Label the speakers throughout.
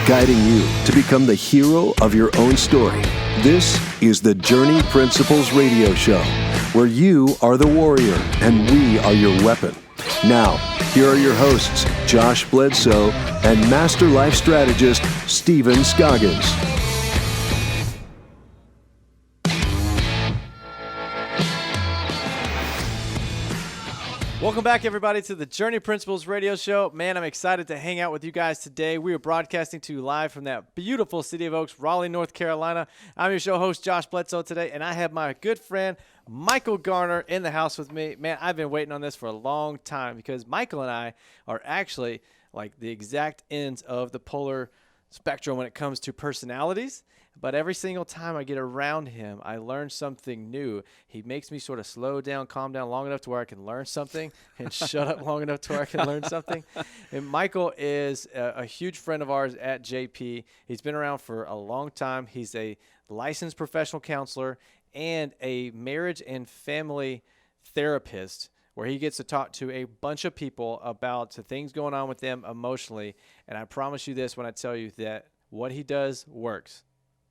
Speaker 1: guiding you to become the hero of your own story. This is the Journey Principles Radio Show, where you are the warrior and we are your weapon. Now, here are your hosts, Josh Bledsoe and Master Life Strategist, Stephen Scoggins.
Speaker 2: Welcome back, everybody, to the Journey Principles Radio Show. Man, I'm excited to hang out with you guys today. We are broadcasting to you live from that beautiful city of Oaks, Raleigh, North Carolina. I'm your show host, Josh Bledsoe, today, and I have my good friend, Michael Garner, in the house with me. Man, I've been waiting on this for a long time because Michael and I are actually like the exact ends of the polar spectrum when it comes to personalities. But every single time I get around him, I learn something new. He makes me sort of slow down, calm down long enough to where I can learn something and shut up long enough to where I can learn something. And Michael is a huge friend of ours at JP. He's been around for a long time. He's a licensed professional counselor and a marriage and family therapist, where he gets to talk to a bunch of people about the things going on with them emotionally. And I promise you this when I tell you that what he does works.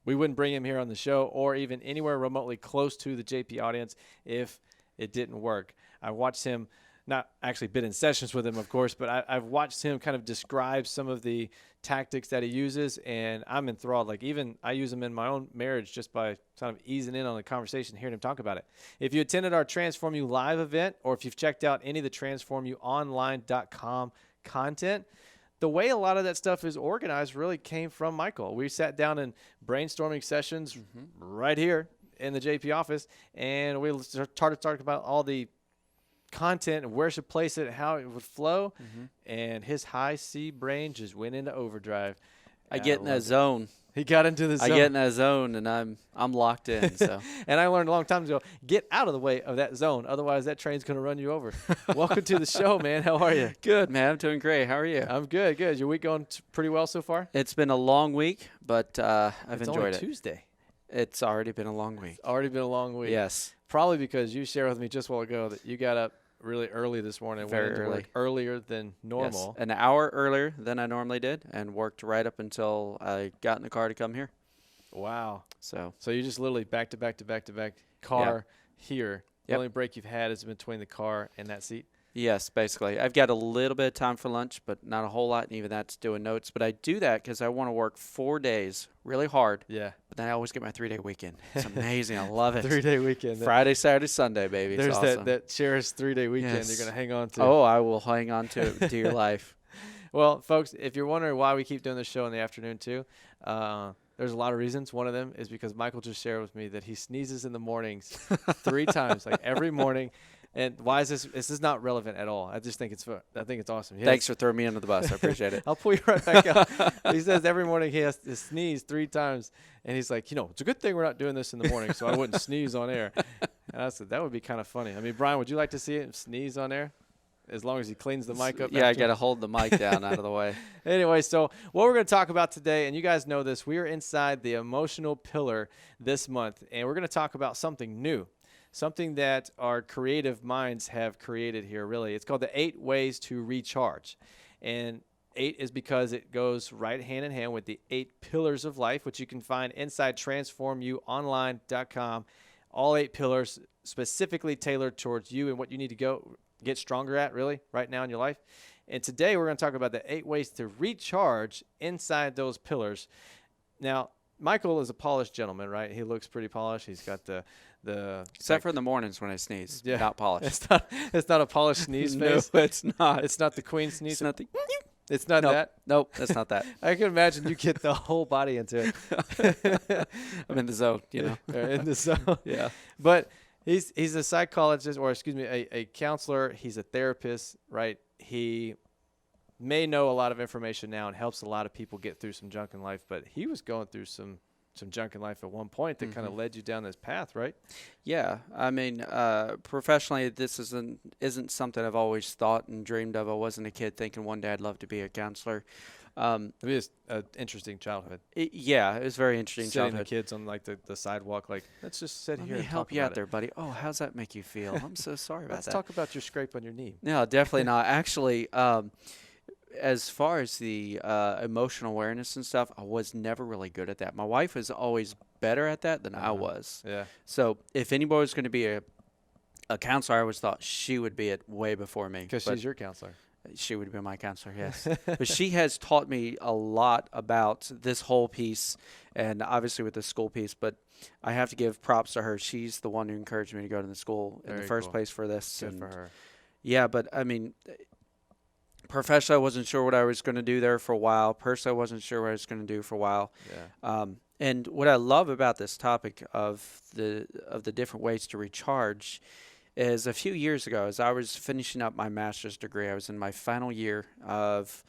Speaker 2: We wouldn't bring him here on the show or even anywhere remotely close to the JP audience if it didn't work. I watched him, not actually been in sessions with him, of course, but I've watched him kind of describe some of the tactics that he uses, and I'm enthralled. Like, even I use them in my own marriage just by kind of easing in on the conversation, hearing him talk about it. If you attended our Transform You Live event, or if you've checked out any of the transformyouonline.com content, the way a lot of that stuff is organized really came from Michael. We sat down in brainstorming sessions right here in the JP office, and we started talking about all the content and where to place it, how it would flow, and his high C brain just went into overdrive.
Speaker 3: I get in that zone.
Speaker 2: He got into the zone.
Speaker 3: I get in that zone, and I'm locked in. So,
Speaker 2: and I learned a long time ago, get out of the way of that zone. Otherwise, that train's going to run you over. Welcome to the show, man. How are you?
Speaker 3: Good, man. I'm doing great. How are you?
Speaker 2: I'm good, good. Your week going pretty well so far?
Speaker 3: It's been a long week, but I've enjoyed
Speaker 2: only
Speaker 3: it.
Speaker 2: Tuesday.
Speaker 3: It's already been a long week.
Speaker 2: It's already been a long week.
Speaker 3: Yes.
Speaker 2: Probably because you shared with me just a while ago that you got up really early this morning.
Speaker 3: Very
Speaker 2: went into
Speaker 3: early.
Speaker 2: Work earlier than normal.
Speaker 3: Yes. An hour earlier than I normally did, and worked right up until I got in the car to come here.
Speaker 2: Wow.
Speaker 3: So
Speaker 2: you just literally back to back car here. The only break you've had is between the car and that seat?
Speaker 3: Yes, basically. I've got a little bit of time for lunch, but not a whole lot, and even that's doing notes. But I do that because I want to work 4 days really hard.
Speaker 2: Yeah.
Speaker 3: But then I always get my 3-day weekend. It's amazing. I love it.
Speaker 2: 3-day weekend.
Speaker 3: Friday, Saturday, Sunday, baby.
Speaker 2: There's
Speaker 3: it's awesome.
Speaker 2: that cherished 3-day weekend
Speaker 3: Yes.
Speaker 2: you're going to hang on to.
Speaker 3: Oh, I will hang on to it dear life.
Speaker 2: Well, folks, if you're wondering why we keep doing this show in the afternoon too, there's a lot of reasons. One of them is because Michael just shared with me that he sneezes in the mornings 3 times, like every morning. And why is this? This is not relevant at all. I just think it's awesome.
Speaker 3: Thanks for throwing me under the bus. I appreciate it.
Speaker 2: I'll pull you right back up. He says every morning he has to sneeze 3 times. And he's like, it's a good thing we're not doing this in the morning, so I wouldn't sneeze on air. And I said, that would be kind of funny. I mean, Brian, would you like to see it sneeze on air? As long as he cleans the mic up.
Speaker 3: Yeah, I got to hold the mic down out of the way.
Speaker 2: Anyway, so what we're going to talk about today, and you guys know this, we are inside the emotional pillar this month, and we're going to talk about something new, something that our creative minds have created here, really. It's called the 8 ways to recharge. And 8 is because it goes right hand in hand with the 8 pillars of life, which you can find inside transformyouonline.com. All 8 pillars specifically tailored towards you and what you need to get stronger at, really, right now in your life. And today we're going to talk about the 8 ways to recharge inside those pillars. Now, Michael is a polished gentleman, right? He looks pretty polished. He's got the
Speaker 3: except for in the mornings when I sneeze.
Speaker 2: Yeah.
Speaker 3: Not polished.
Speaker 2: It's not a polished sneeze face.
Speaker 3: No, it's not.
Speaker 2: It's not the queen sneeze.
Speaker 3: It's not the.
Speaker 2: It's not that.
Speaker 3: Nope, that's not that.
Speaker 2: I can imagine you get the whole body into it.
Speaker 3: I'm in the zone,
Speaker 2: You're in the zone.
Speaker 3: Yeah.
Speaker 2: But he's a psychologist, or excuse me, a counselor. He's a therapist, right? He may know a lot of information now and helps a lot of people get through some junk in life, but he was going through some junk in life at one point that kind of led you down this path, right?
Speaker 3: Yeah. I mean, professionally, this isn't something I've always thought and dreamed of. I wasn't a kid thinking one day I'd love to be a counselor.
Speaker 2: It was an interesting childhood.
Speaker 3: It was very interesting
Speaker 2: Sitting
Speaker 3: childhood.
Speaker 2: the kids on like the sidewalk, like, let's just sit
Speaker 3: Let
Speaker 2: here
Speaker 3: me
Speaker 2: and
Speaker 3: help
Speaker 2: talk
Speaker 3: you
Speaker 2: about
Speaker 3: out
Speaker 2: it.
Speaker 3: there, buddy. Oh, how's that make you feel? I'm so sorry about
Speaker 2: Let's
Speaker 3: that.
Speaker 2: talk about your scrape on your knee.
Speaker 3: No, definitely not. Actually, as far as the emotional awareness and stuff, I was never really good at that. My wife was always better at that than I was.
Speaker 2: Yeah.
Speaker 3: So if anybody was going to be a counselor, I always thought she would be it way before me.
Speaker 2: Because she's your counselor.
Speaker 3: She would be my counselor, yes. But she has taught me a lot about this whole piece, and obviously with the school piece. But I have to give props to her. She's the one who encouraged me to go to the school in the first place for this.
Speaker 2: Good for her.
Speaker 3: Yeah, but I mean, professionally, I wasn't sure what I was going to do there for a while. Personally, I wasn't sure what I was going to do for a while.
Speaker 2: Yeah.
Speaker 3: And what I love about this topic of the different ways to recharge is a few years ago, as I was finishing up my master's degree, I was in my final year of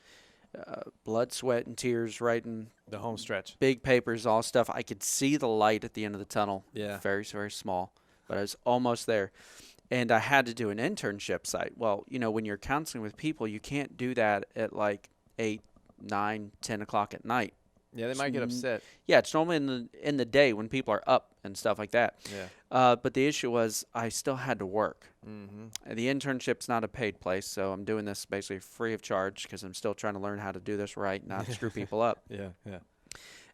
Speaker 3: blood, sweat, and tears, writing
Speaker 2: the home stretch,
Speaker 3: big papers, all stuff. I could see the light at the end of the tunnel.
Speaker 2: Yeah.
Speaker 3: Very, very small, but I was almost there. And I had to do an internship site. Well, you know, when you're counseling with people, you can't do that at like 8, 9, 10 o'clock at night.
Speaker 2: Yeah, they might get upset.
Speaker 3: Yeah, it's normally in the day when people are up and stuff like that.
Speaker 2: Yeah.
Speaker 3: But the issue was I still had to work.
Speaker 2: Mm-hmm.
Speaker 3: The internship's not a paid place, so I'm doing this basically free of charge because I'm still trying to learn how to do this right, not screw people up.
Speaker 2: Yeah, yeah.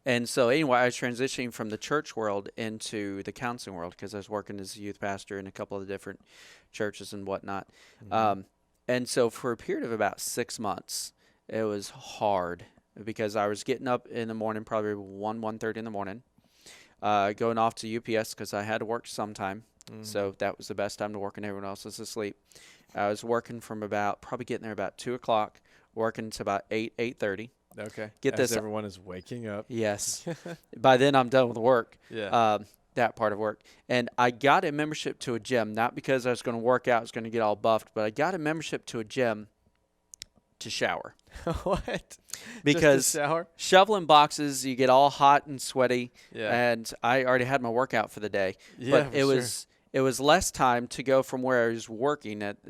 Speaker 3: And so anyway, I was transitioning from the church world into the counseling world because I was working as a youth pastor in a couple of different churches and whatnot.
Speaker 2: Mm-hmm.
Speaker 3: And so for a period of about 6 months, it was hard because I was getting up in the morning, probably 1:30 in the morning, going off to UPS because I had to work sometime.
Speaker 2: Mm-hmm.
Speaker 3: So that was the best time to work and everyone else was asleep. I was working from probably getting there about 2 o'clock, working to about 8:30.
Speaker 2: Okay.
Speaker 3: Get
Speaker 2: As
Speaker 3: this.
Speaker 2: everyone is waking up.
Speaker 3: Yes. By then I'm done with work.
Speaker 2: Yeah.
Speaker 3: That part of work. And I got a membership to a gym, not because I was going to work out, I was going to get all buffed, but I got a membership to a gym to shower.
Speaker 2: What?
Speaker 3: Because
Speaker 2: Just to shower?
Speaker 3: shoveling boxes, you get all hot and sweaty.
Speaker 2: Yeah.
Speaker 3: And I already had my workout for the day.
Speaker 2: Yeah,
Speaker 3: But it was less time to go from where I was working at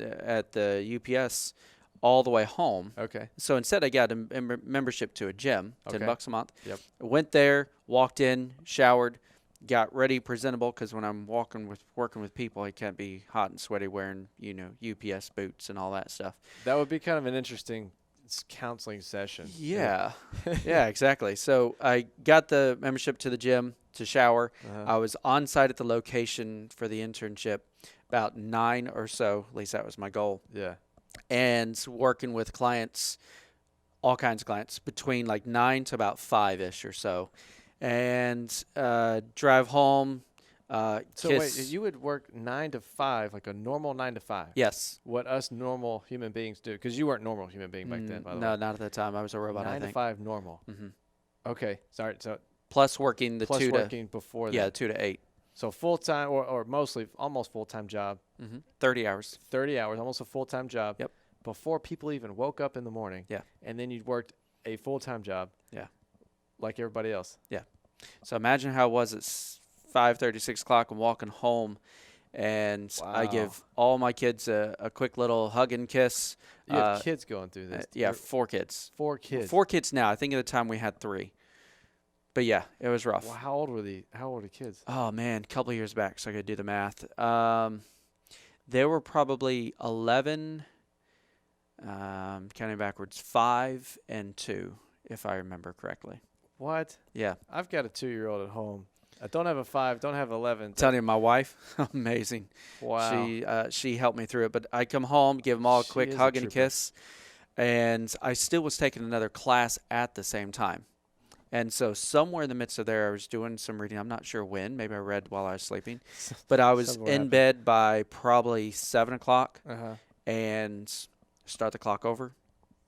Speaker 3: the UPS all the way home.
Speaker 2: Okay.
Speaker 3: So instead I got a membership to a gym,
Speaker 2: Okay.
Speaker 3: $10 a month.
Speaker 2: Yep.
Speaker 3: Went there, walked in, showered, got ready, presentable, because when I'm working with people, I can't be hot and sweaty wearing, UPS boots and all that stuff.
Speaker 2: That would be kind of an interesting counseling session.
Speaker 3: Yeah. Yeah, exactly. So I got the membership to the gym to shower.
Speaker 2: Uh-huh.
Speaker 3: I was on site at the location for the internship about 9 or so, at least that was my goal.
Speaker 2: Yeah.
Speaker 3: And working with clients, all kinds of clients, between like 9 to about 5-ish or so. And drive home.
Speaker 2: So
Speaker 3: kiss.
Speaker 2: wait, you would work 9 to 5, like a normal 9 to 5?
Speaker 3: Yes.
Speaker 2: What us normal human beings do, because you weren't normal human being back then, by the way.
Speaker 3: No, not at the time. I was a robot,
Speaker 2: 9
Speaker 3: I
Speaker 2: to
Speaker 3: think.
Speaker 2: 5 normal.
Speaker 3: Mm-hmm.
Speaker 2: Okay, sorry. So
Speaker 3: Plus working the
Speaker 2: plus
Speaker 3: 2
Speaker 2: working before that.
Speaker 3: Yeah, 2 to 8.
Speaker 2: So full time or mostly almost full time job.
Speaker 3: 30 hours.
Speaker 2: 30 hours, almost a full time job.
Speaker 3: Yep.
Speaker 2: Before people even woke up in the morning.
Speaker 3: Yeah.
Speaker 2: And then you'd worked a full time job.
Speaker 3: Yeah.
Speaker 2: Like everybody else.
Speaker 3: Yeah. So imagine how it was at 5:30, 6 o'clock. I'm walking home, and I
Speaker 2: Wow.
Speaker 3: give all my kids a quick little hug and kiss.
Speaker 2: You have kids going through this.
Speaker 3: Yeah,
Speaker 2: You're
Speaker 3: 4 kids.
Speaker 2: 4 kids.
Speaker 3: 4 kids now. I think at the time we had 3. But yeah, it was rough.
Speaker 2: Well, how old were the kids?
Speaker 3: Oh man, a couple of years back, so I could do the math. They were probably 11, counting backwards, 5 and 2, if I remember correctly.
Speaker 2: What?
Speaker 3: Yeah.
Speaker 2: I've got a 2-year-old at home. I don't have a 5, don't have 11.
Speaker 3: Telling you, my wife, amazing.
Speaker 2: Wow.
Speaker 3: She helped me through it. But I come home, give them all a
Speaker 2: She
Speaker 3: quick
Speaker 2: is a
Speaker 3: hug and a
Speaker 2: trooper.
Speaker 3: kiss, and I still was taking another class at the same time. And so somewhere in the midst of there, I was doing some reading. I'm not sure when. Maybe I read while I was sleeping. But I was
Speaker 2: Something
Speaker 3: in
Speaker 2: happened.
Speaker 3: bed by probably 7 o'clock
Speaker 2: Uh-huh.
Speaker 3: and start the clock over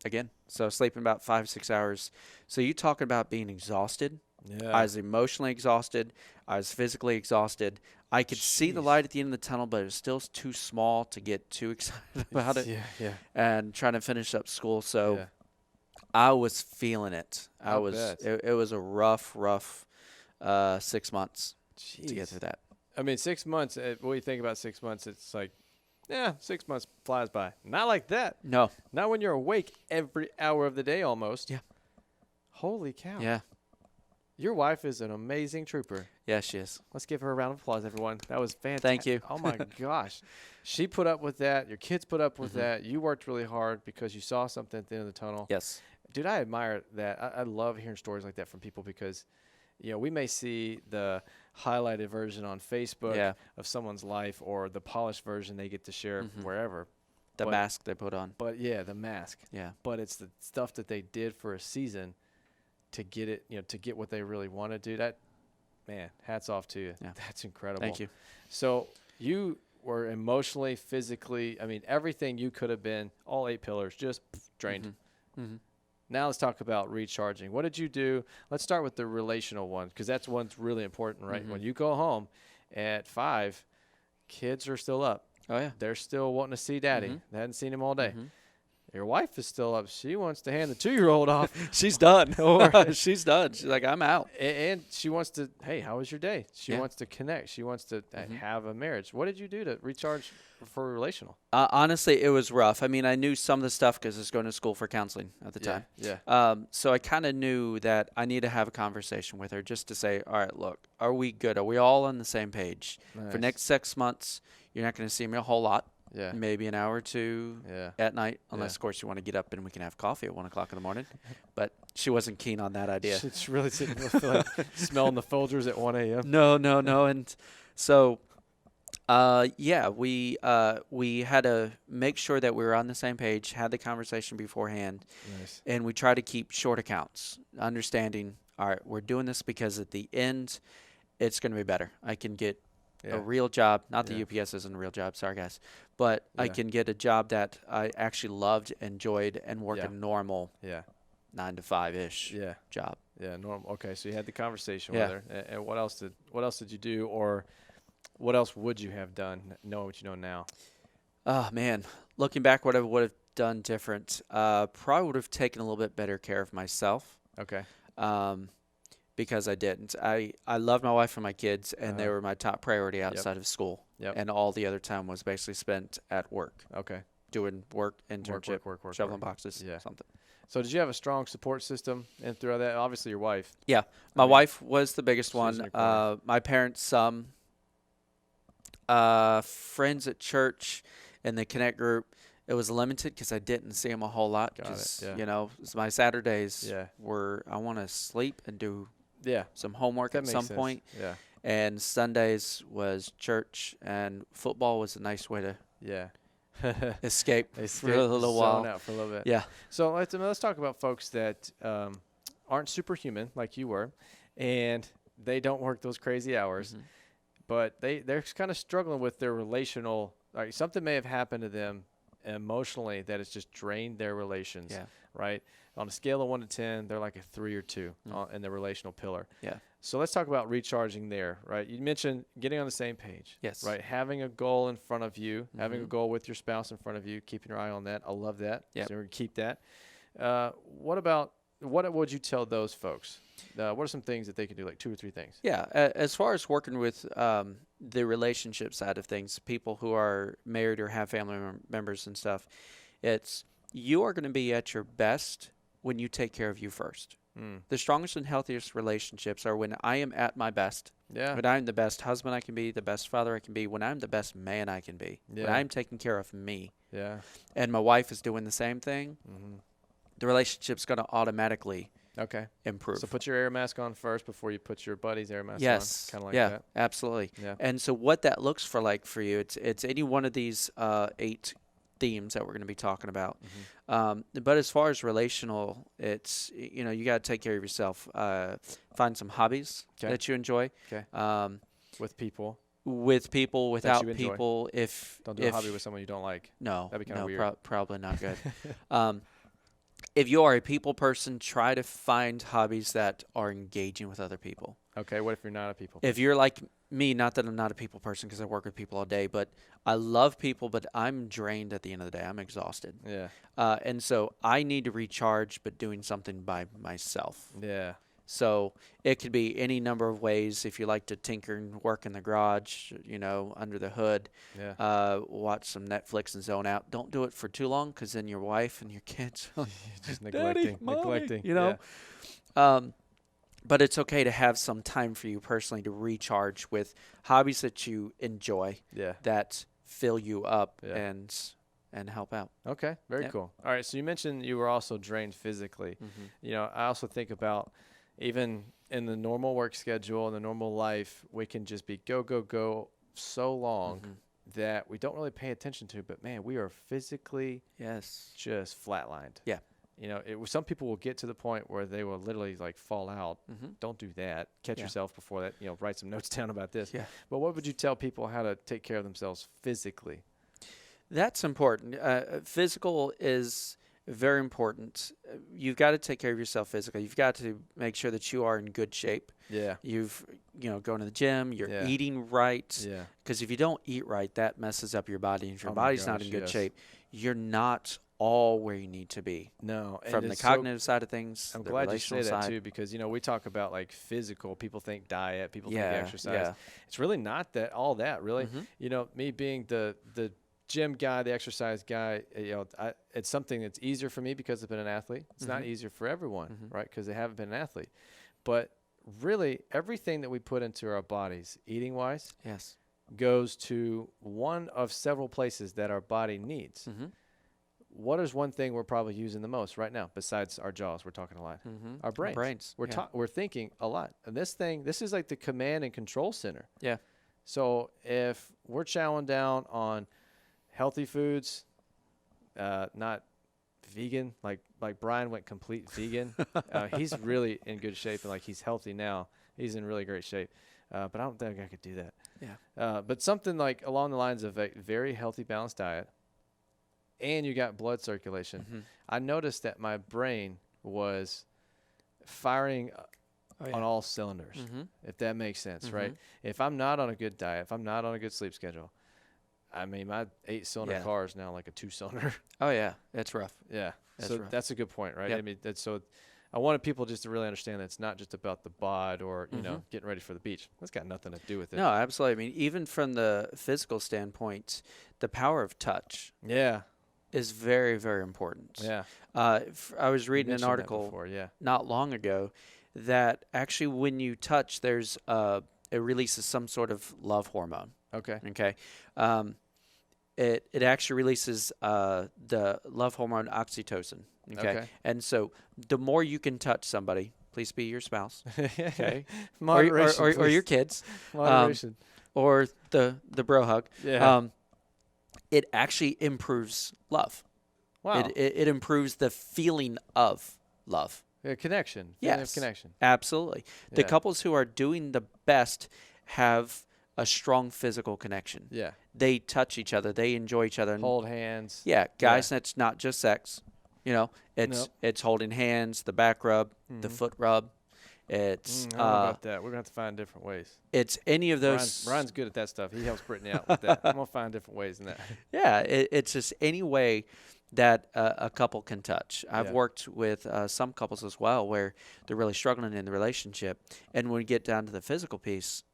Speaker 3: again. So sleeping about 5, 6 hours. So you talking about being exhausted.
Speaker 2: Yeah.
Speaker 3: I was emotionally exhausted. I was physically exhausted. I could see the
Speaker 2: Jeez.
Speaker 3: light at the end of the tunnel, but it was still too small to get too excited about it.
Speaker 2: Yeah.
Speaker 3: And trying to finish up school. So
Speaker 2: Yeah.
Speaker 3: I was feeling it.
Speaker 2: I bet.
Speaker 3: It was a rough 6 months to get
Speaker 2: Jeez.
Speaker 3: through that.
Speaker 2: I mean, 6 months, what do you think about 6 months? It's like, yeah, 6 months flies by. Not like that.
Speaker 3: No.
Speaker 2: Not when you're awake every hour of the day almost.
Speaker 3: Yeah.
Speaker 2: Holy cow.
Speaker 3: Yeah.
Speaker 2: Your wife is an amazing trooper.
Speaker 3: Yeah, she is.
Speaker 2: Let's give her a round of applause, everyone. That was fantastic.
Speaker 3: Thank you.
Speaker 2: Oh, my gosh. She put up with that. Your kids put up with
Speaker 3: Mm-hmm.
Speaker 2: that. You worked really hard because you saw something at the end of the tunnel.
Speaker 3: Yes.
Speaker 2: Dude, I admire that. I love hearing stories like that from people because, we may see the highlighted version on Facebook of someone's life or the polished version they get to share wherever.
Speaker 3: The mask they put on.
Speaker 2: But, yeah, the mask.
Speaker 3: Yeah.
Speaker 2: But it's the stuff that they did for a season to get it, to get what they really wanted, dude. Man, hats off to you.
Speaker 3: Yeah.
Speaker 2: That's incredible.
Speaker 3: Thank you.
Speaker 2: So you were emotionally, physically, everything you could have been, all 8 pillars, just drained.
Speaker 3: Mm-hmm.
Speaker 2: Now let's talk about recharging. What did you do? Let's start with the relational one because that's one's really important, right? When you go home at 5, kids are still up.
Speaker 3: Oh, yeah.
Speaker 2: They're still wanting to see daddy. They hadn't seen him all day. Your wife is still up. She wants to hand the 2-year-old off.
Speaker 3: She's done. She's done. She's like, I'm out.
Speaker 2: And she wants to, hey, how was your day? She
Speaker 3: Yeah.
Speaker 2: wants to connect. She wants to have a marriage. What did you do to recharge for relational?
Speaker 3: Honestly, it was rough. I knew some of the stuff because I was going to school for counseling at the time.
Speaker 2: Yeah.
Speaker 3: So I kind of knew that I need to have a conversation with her just to say, all right, look, are we good? Are we all on the same page?
Speaker 2: Nice.
Speaker 3: For next 6 months, you're not going to see me a whole lot.
Speaker 2: Yeah.
Speaker 3: Maybe an hour or two at night, unless, of course, you want to get up and we can have coffee at 1 o'clock in the morning. But she wasn't keen on that idea.
Speaker 2: She's really sitting there smelling the Folgers at 1 a.m.
Speaker 3: No. And so, we had to make sure that we were on the same page, had the conversation beforehand,
Speaker 2: Nice.
Speaker 3: and we try to keep short accounts, understanding, all right, we're doing this because at the end, it's going to be better. I can get a real job. Not that UPS isn't a real job. Sorry, guys. But I can get a job that I actually loved, enjoyed, and work a normal 9 to 5-ish job.
Speaker 2: Yeah, normal. Okay, so you had the conversation with her. And what else did you do, or what else would you have done, knowing what you know now?
Speaker 3: Oh, man. Looking back, what I would have done different, probably would have taken a little bit better care of myself.
Speaker 2: Okay.
Speaker 3: Because I didn't. I loved my wife and my kids, and they were my top priority outside of school.
Speaker 2: Yep.
Speaker 3: And all the other time was basically spent at work.
Speaker 2: Okay.
Speaker 3: Doing work, internship,
Speaker 2: work,
Speaker 3: shoveling boxes, something.
Speaker 2: So did you have a strong support system and throughout that? Obviously, your wife.
Speaker 3: Yeah. My wife was the biggest
Speaker 2: She's in
Speaker 3: one.
Speaker 2: your corner.
Speaker 3: My parents, some friends at church in the Connect group. It was limited because I didn't see them a whole lot.
Speaker 2: Got it, yeah.
Speaker 3: You know, my Saturdays
Speaker 2: Yeah.
Speaker 3: were I want to sleep and do some homework
Speaker 2: That
Speaker 3: at
Speaker 2: makes
Speaker 3: some
Speaker 2: sense.
Speaker 3: point.
Speaker 2: Yeah.
Speaker 3: And Sundays was church, and football was a nice way to
Speaker 2: Yeah.
Speaker 3: escape
Speaker 2: They
Speaker 3: for a little while.
Speaker 2: zone out for a little bit.
Speaker 3: Yeah.
Speaker 2: So let's talk about folks that aren't superhuman like you were, and they don't work those crazy hours, but they're kind of struggling with their relational. Like something may have happened to them emotionally that has just drained their relations.
Speaker 3: Yeah.
Speaker 2: Right. On a scale of 1 to 10, they're like a 3 or 2 in the relational pillar.
Speaker 3: Yeah.
Speaker 2: So let's talk about recharging there, right? You mentioned getting on the same page.
Speaker 3: Yes.
Speaker 2: Right. Having a goal in front of you, having a goal with your spouse in front of you, keeping your eye on that. I love that.
Speaker 3: Yep.
Speaker 2: So we're going to keep that. What would you tell those folks? What are some things that they can do, like 2 or 3 things?
Speaker 3: Yeah. As far as working with the relationship side of things, people who are married or have family members and stuff, it's you are going to be at your best when you take care of you first. The strongest and healthiest relationships are when I am at my best.
Speaker 2: Yeah.
Speaker 3: When I'm the best husband I can be, the best father I can be, when I'm the best man I can be, when I'm taking care of me.
Speaker 2: Yeah.
Speaker 3: And my wife is doing the same thing, the relationship's going to automatically improve.
Speaker 2: So put your air mask on first before you put your buddy's air mask on.
Speaker 3: Yes.
Speaker 2: Kind of like
Speaker 3: yeah,
Speaker 2: that.
Speaker 3: absolutely.
Speaker 2: Yeah.
Speaker 3: And so what that looks for you, it's any one of these 8 themes that we're going to be talking about. But as far as relational, it's, you got to take care of yourself. Find some hobbies that you enjoy.
Speaker 2: Okay. With people.
Speaker 3: With people, without
Speaker 2: you enjoy.
Speaker 3: people.
Speaker 2: Don't do a hobby with someone you don't like.
Speaker 3: No.
Speaker 2: That'd be kind of
Speaker 3: no,
Speaker 2: weird.
Speaker 3: Probably not good. If you are a people person, try to find hobbies that are engaging with other people.
Speaker 2: Okay. What if you're not a people?
Speaker 3: If you're like me, not that I'm not a people person because I work with people all day, but I love people, but I'm drained at the end of the day. I'm exhausted.
Speaker 2: Yeah.
Speaker 3: And so I need to recharge, but doing something by myself.
Speaker 2: Yeah.
Speaker 3: So it could be any number of ways. If you like to tinker and work in the garage, under the hood, watch some Netflix and zone out. Don't do it for too long because then your wife and your kids
Speaker 2: Just neglecting.
Speaker 3: Mommy,
Speaker 2: neglecting.
Speaker 3: Yeah. But it's okay to have some time for you personally to recharge with hobbies that you enjoy,
Speaker 2: Yeah.
Speaker 3: that fill you up
Speaker 2: Yeah.
Speaker 3: and help out.
Speaker 2: Okay, very
Speaker 3: Yep.
Speaker 2: cool. All right, so you mentioned you were also drained physically. You know, I also think about even in the normal work schedule, in the normal life, we can just be go, go, go so long that we don't really pay attention to. But, man, we are physically
Speaker 3: Yes.
Speaker 2: just flatlined.
Speaker 3: Yeah.
Speaker 2: You know, some people will get to the point where they will literally, like, fall out. Don't do that. Catch
Speaker 3: Yeah.
Speaker 2: yourself before that. You know, write some notes down about this.
Speaker 3: Yeah.
Speaker 2: But what would you tell people how to take care of themselves physically?
Speaker 3: That's important. Physical is very important. You've got to take care of yourself physically. You've got to make sure that you are in good shape.
Speaker 2: Yeah.
Speaker 3: Going to the gym, you're
Speaker 2: Yeah.
Speaker 3: eating right.
Speaker 2: Yeah.
Speaker 3: Because if you don't eat right, that messes up your body. And if your
Speaker 2: Oh my
Speaker 3: body's not
Speaker 2: gosh,
Speaker 3: in good
Speaker 2: yes.
Speaker 3: shape, you're not all where you need to be.
Speaker 2: No. and
Speaker 3: From the
Speaker 2: it's so-
Speaker 3: cognitive side of things,
Speaker 2: I'm
Speaker 3: the
Speaker 2: glad you say
Speaker 3: relational
Speaker 2: that
Speaker 3: side.
Speaker 2: too, because we talk about like physical. People think diet. People think
Speaker 3: Yeah,
Speaker 2: exercise.
Speaker 3: yeah.
Speaker 2: It's really not all that really.
Speaker 3: Mhm.
Speaker 2: You know, me being the gym guy, the exercise guy. It's something that's easier for me because I've been an athlete. It's not easier for everyone, right? Because they haven't been an athlete. But really, everything that we put into our bodies, eating wise,
Speaker 3: Yes.
Speaker 2: goes to one of several places that our body needs. What is one thing we're probably using the most right now besides our jaws? We're talking a lot. Our brains. We're thinking a lot. And this is like the command and control center.
Speaker 3: Yeah.
Speaker 2: So if we're chowing down on healthy foods, not vegan, like Brian went complete vegan. He's really in good shape, and like he's healthy now. He's in really great shape. But I don't think I could do that.
Speaker 3: Yeah.
Speaker 2: But something like along the lines of a very healthy, balanced diet, and you got blood circulation. I noticed that my brain was firing on all cylinders, if that makes sense, right? If I'm not on a good diet, if I'm not on a good sleep schedule, I mean, my 8-cylinder car is now like a 2-cylinder.
Speaker 3: Oh, yeah. It's rough.
Speaker 2: Yeah.
Speaker 3: That's
Speaker 2: So
Speaker 3: rough.
Speaker 2: that's a good point, right?
Speaker 3: Yep.
Speaker 2: I mean, I wanted people just to really understand that it's not just about the bod or, getting ready for the beach. That's got nothing to do with it.
Speaker 3: No, absolutely. I mean, even from the physical standpoint, the power of touch
Speaker 2: Yeah.
Speaker 3: is very, very important.
Speaker 2: Yeah.
Speaker 3: I was reading an
Speaker 2: mentioned that
Speaker 3: article
Speaker 2: before, yeah.
Speaker 3: not long ago that actually when you touch, it releases some sort of love hormone.
Speaker 2: Okay.
Speaker 3: Okay. It actually releases the love hormone oxytocin. Okay. And so the more you can touch somebody, please be your spouse. Okay.
Speaker 2: Moderation,
Speaker 3: or your
Speaker 2: please.
Speaker 3: kids.
Speaker 2: Moderation.
Speaker 3: Or the bro hug.
Speaker 2: Yeah.
Speaker 3: It actually improves love.
Speaker 2: Wow.
Speaker 3: It improves the feeling of love.
Speaker 2: Connection.
Speaker 3: Yes.
Speaker 2: Feeling of connection.
Speaker 3: Absolutely. The
Speaker 2: Yeah.
Speaker 3: couples who are doing the best have a strong physical connection.
Speaker 2: Yeah.
Speaker 3: They touch each other. They enjoy each other. And
Speaker 2: Hold hands.
Speaker 3: yeah, guys, that's not just sex. It's holding hands, the back rub, the foot rub. It's
Speaker 2: I don't know about that. We're going to have to find different ways.
Speaker 3: it's any of those.
Speaker 2: Ryan's good at that stuff. He helps Brittany out with that. I'm going to find different ways in that.
Speaker 3: Yeah, it's just any way that a couple can touch. I've
Speaker 2: Yeah.
Speaker 3: worked with some couples as well where they're really struggling in the relationship, and when we get down to the physical piece,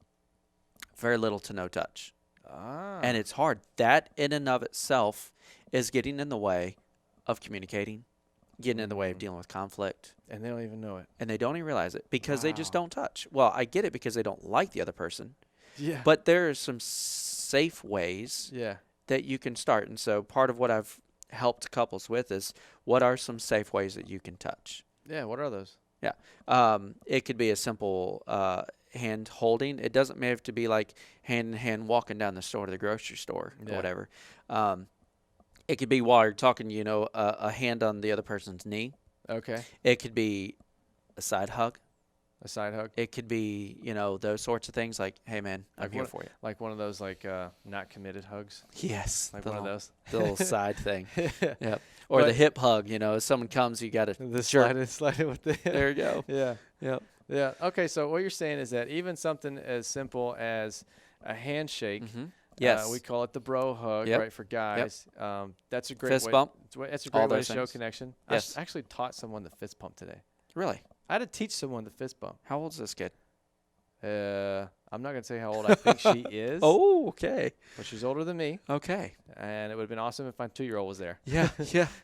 Speaker 3: very little to no touch. And it's hard. That in and of itself is getting in the way of communicating, getting in the way of dealing with conflict.
Speaker 2: And they don't even know it.
Speaker 3: And they don't even realize it because they just don't touch. Well, I get it because they don't like the other person.
Speaker 2: Yeah.
Speaker 3: But there are some safe ways
Speaker 2: Yeah.
Speaker 3: that you can start. And so part of what I've helped couples with is what are some safe ways that you can touch?
Speaker 2: Yeah. What are those?
Speaker 3: Yeah. It could be a simple hand holding. It doesn't have to be like hand in hand walking down the store to the grocery store or whatever. It could be while you're talking, a hand on the other person's knee.
Speaker 2: Okay.
Speaker 3: It could be a side hug.
Speaker 2: A side hug.
Speaker 3: It could be, those sorts of things like, hey, man, I'm here for you.
Speaker 2: Like one of those not committed hugs.
Speaker 3: Yes.
Speaker 2: Like one of those.
Speaker 3: The little side thing.
Speaker 2: Yeah.
Speaker 3: Yep. Or
Speaker 2: But-
Speaker 3: the hip hug, if someone comes, you got to
Speaker 2: The
Speaker 3: jerk.
Speaker 2: slide it with the
Speaker 3: There you go.
Speaker 2: Yeah.
Speaker 3: Yep.
Speaker 2: Yeah. Okay. So what you're saying is that even something as simple as a handshake,
Speaker 3: Yes.
Speaker 2: we call it the bro hug,
Speaker 3: Yep.
Speaker 2: right, for guys. That's a great
Speaker 3: Fist
Speaker 2: way.
Speaker 3: bump.
Speaker 2: That's a
Speaker 3: All
Speaker 2: great way to
Speaker 3: those
Speaker 2: show
Speaker 3: things.
Speaker 2: connection.
Speaker 3: Yes.
Speaker 2: I actually taught someone the fist pump today.
Speaker 3: Really?
Speaker 2: I had to teach someone the fist bump.
Speaker 3: How old's this kid?
Speaker 2: I I'm not going to say how old I think she is.
Speaker 3: Oh, okay.
Speaker 2: But she's older than me.
Speaker 3: Okay.
Speaker 2: And it would have been awesome if my 2-year-old was there.
Speaker 3: Yeah.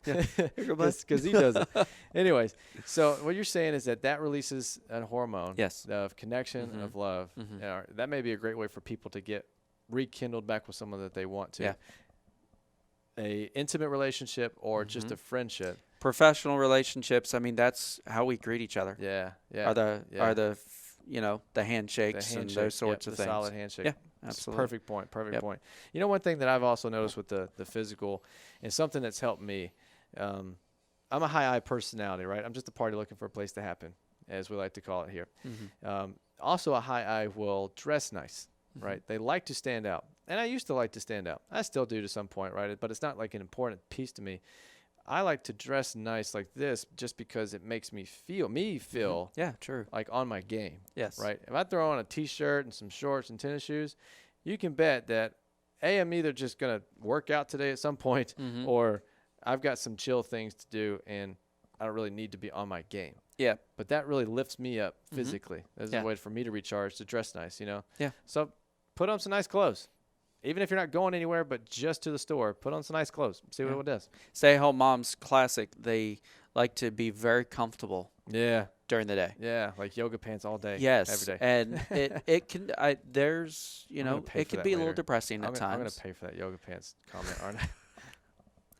Speaker 2: Because he does it. Anyways, so what you're saying is that releases a hormone
Speaker 3: Yes.
Speaker 2: of connection, of love. That may be a great way for people to get rekindled back with someone that they want to.
Speaker 3: Yeah.
Speaker 2: A intimate relationship or just a friendship.
Speaker 3: Professional relationships. I mean, that's how we greet each other.
Speaker 2: Yeah.
Speaker 3: Are the the handshakes and those sorts of things.
Speaker 2: Solid handshake.
Speaker 3: Yeah, absolutely.
Speaker 2: Perfect point. Point. You know, one thing that I've also noticed with the physical and something that's helped me, I'm a high I personality, right? I'm just a party looking for a place to happen, as we like to call it here. Also, a high I will dress nice, right? They like to stand out. And I used to like to stand out. I still do to some point, right? But it's not like an important piece to me. I like to dress nice like this just because it makes me feel
Speaker 3: Yeah, true.
Speaker 2: like on my game.
Speaker 3: Yes.
Speaker 2: Right? If I throw on a T-shirt and some shorts and tennis shoes, you can bet that, A, I'm either just going to work out today at some point or I've got some chill things to do and I don't really need to be on my game.
Speaker 3: Yeah.
Speaker 2: But that really lifts me up physically. There's a way for me to recharge, to dress nice, you know?
Speaker 3: Yeah.
Speaker 2: So put on some nice clothes. Even if you're not going anywhere but just to the store, put on some nice clothes. See what it does.
Speaker 3: Stay-at-home moms, classic. They like to be very comfortable during the day.
Speaker 2: Yeah, like yoga pants all day.
Speaker 3: Yes.
Speaker 2: Every day.
Speaker 3: And it can there's, it can be a little depressing at times.
Speaker 2: I'm going to pay for that yoga pants comment, aren't I?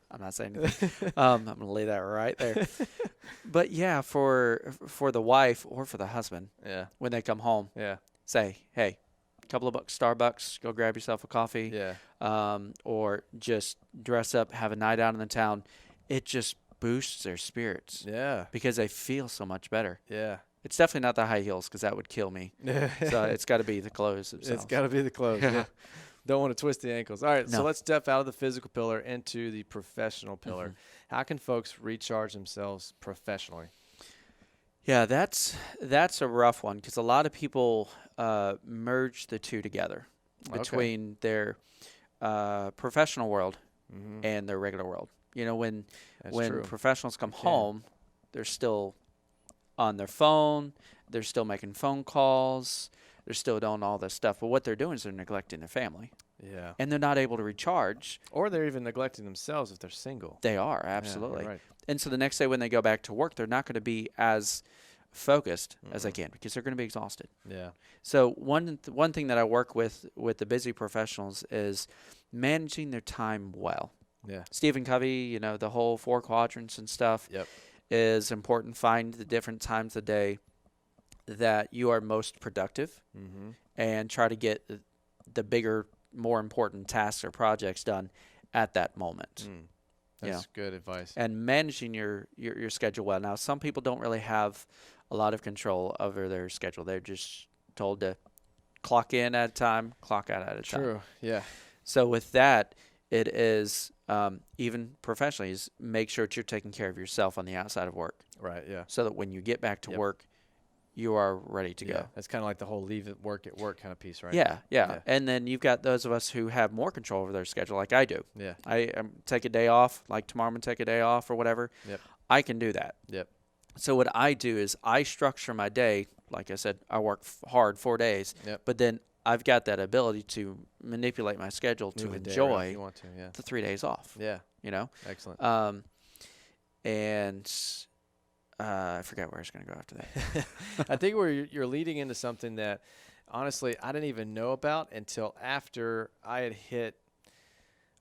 Speaker 3: I'm not saying anything. I'm going to leave that right there. But yeah, for the wife or for the husband, when they come home, say, hey, couple of bucks, Starbucks, go grab yourself a coffee. Or just dress up, have a night out in the town. It just boosts their spirits. Yeah. Because they feel so much better. Yeah. It's definitely not the high heels because that would kill me. So it's got to be the clothes themselves.
Speaker 2: It's got to be the clothes. Don't want to twist the ankles. All right, so let's step out of the physical pillar into the professional pillar. How can folks recharge themselves professionally?
Speaker 3: Yeah, that's a rough one because a lot of people merge the two together between their professional world and their regular world. You know, when professionals come home, they're still on their phone, they're still making phone calls, they're still doing all this stuff. But what they're doing is they're neglecting their family. Yeah. And they're not able to recharge.
Speaker 2: Or they're even neglecting themselves if they're single.
Speaker 3: They are, absolutely.
Speaker 2: Yeah, right.
Speaker 3: And so the next day when they go back to work, they're not going to be as focused as they can because they're going to be exhausted. Yeah. So one thing that I work with the busy professionals is managing their time well. Yeah. Stephen Covey, the whole 4 quadrants and stuff is important. Find the different times of the day that you are most productive and try to get the bigger, more important tasks or projects done at that moment.
Speaker 2: That's good advice.
Speaker 3: And managing your schedule well. Now, some people don't really have a lot of control over their schedule. They're just told to clock in at a time, clock out at a time.
Speaker 2: True, yeah.
Speaker 3: So with that, it is even professionally is make sure that you're taking care of yourself on the outside of work.
Speaker 2: Right, yeah.
Speaker 3: So that when you get back to work, you are ready to go.
Speaker 2: That's kind of like the whole leave it work at work kind of piece, right?
Speaker 3: Yeah. And then you've got those of us who have more control over their schedule like I do. Yeah. I take a day off, like tomorrow I'm going to take a day off or whatever. Yep. I can do that. Yep. So what I do is I structure my day. Like I said, I work hard 4 days, but then I've got that ability to manipulate my schedule to enjoy the 3 days off. Yeah.
Speaker 2: Excellent.
Speaker 3: And I forgot where I was going to go after that.
Speaker 2: I think you're leading into something that, honestly, I didn't even know about until after I had hit.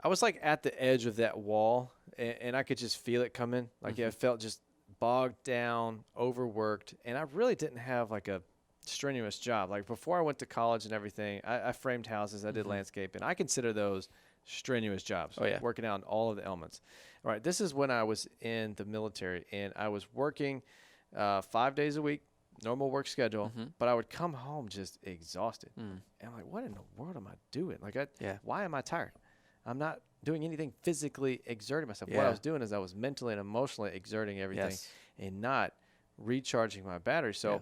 Speaker 2: I was like at the edge of that wall, and I could just feel it coming. Like I felt just bogged down, overworked, and I really didn't have like a strenuous job. Like before I went to college and everything, I framed houses, I did landscape, and I consider those strenuous jobs. Oh yeah, working out all of the elements. All right, this is when I was in the military, and I was working 5 days a week, normal work schedule, but I would come home just exhausted. And I'm like, what in the world am I doing? Like, why am I tired? I'm not doing anything physically exerting myself. What I was doing is I was mentally and emotionally exerting everything and not recharging my battery. So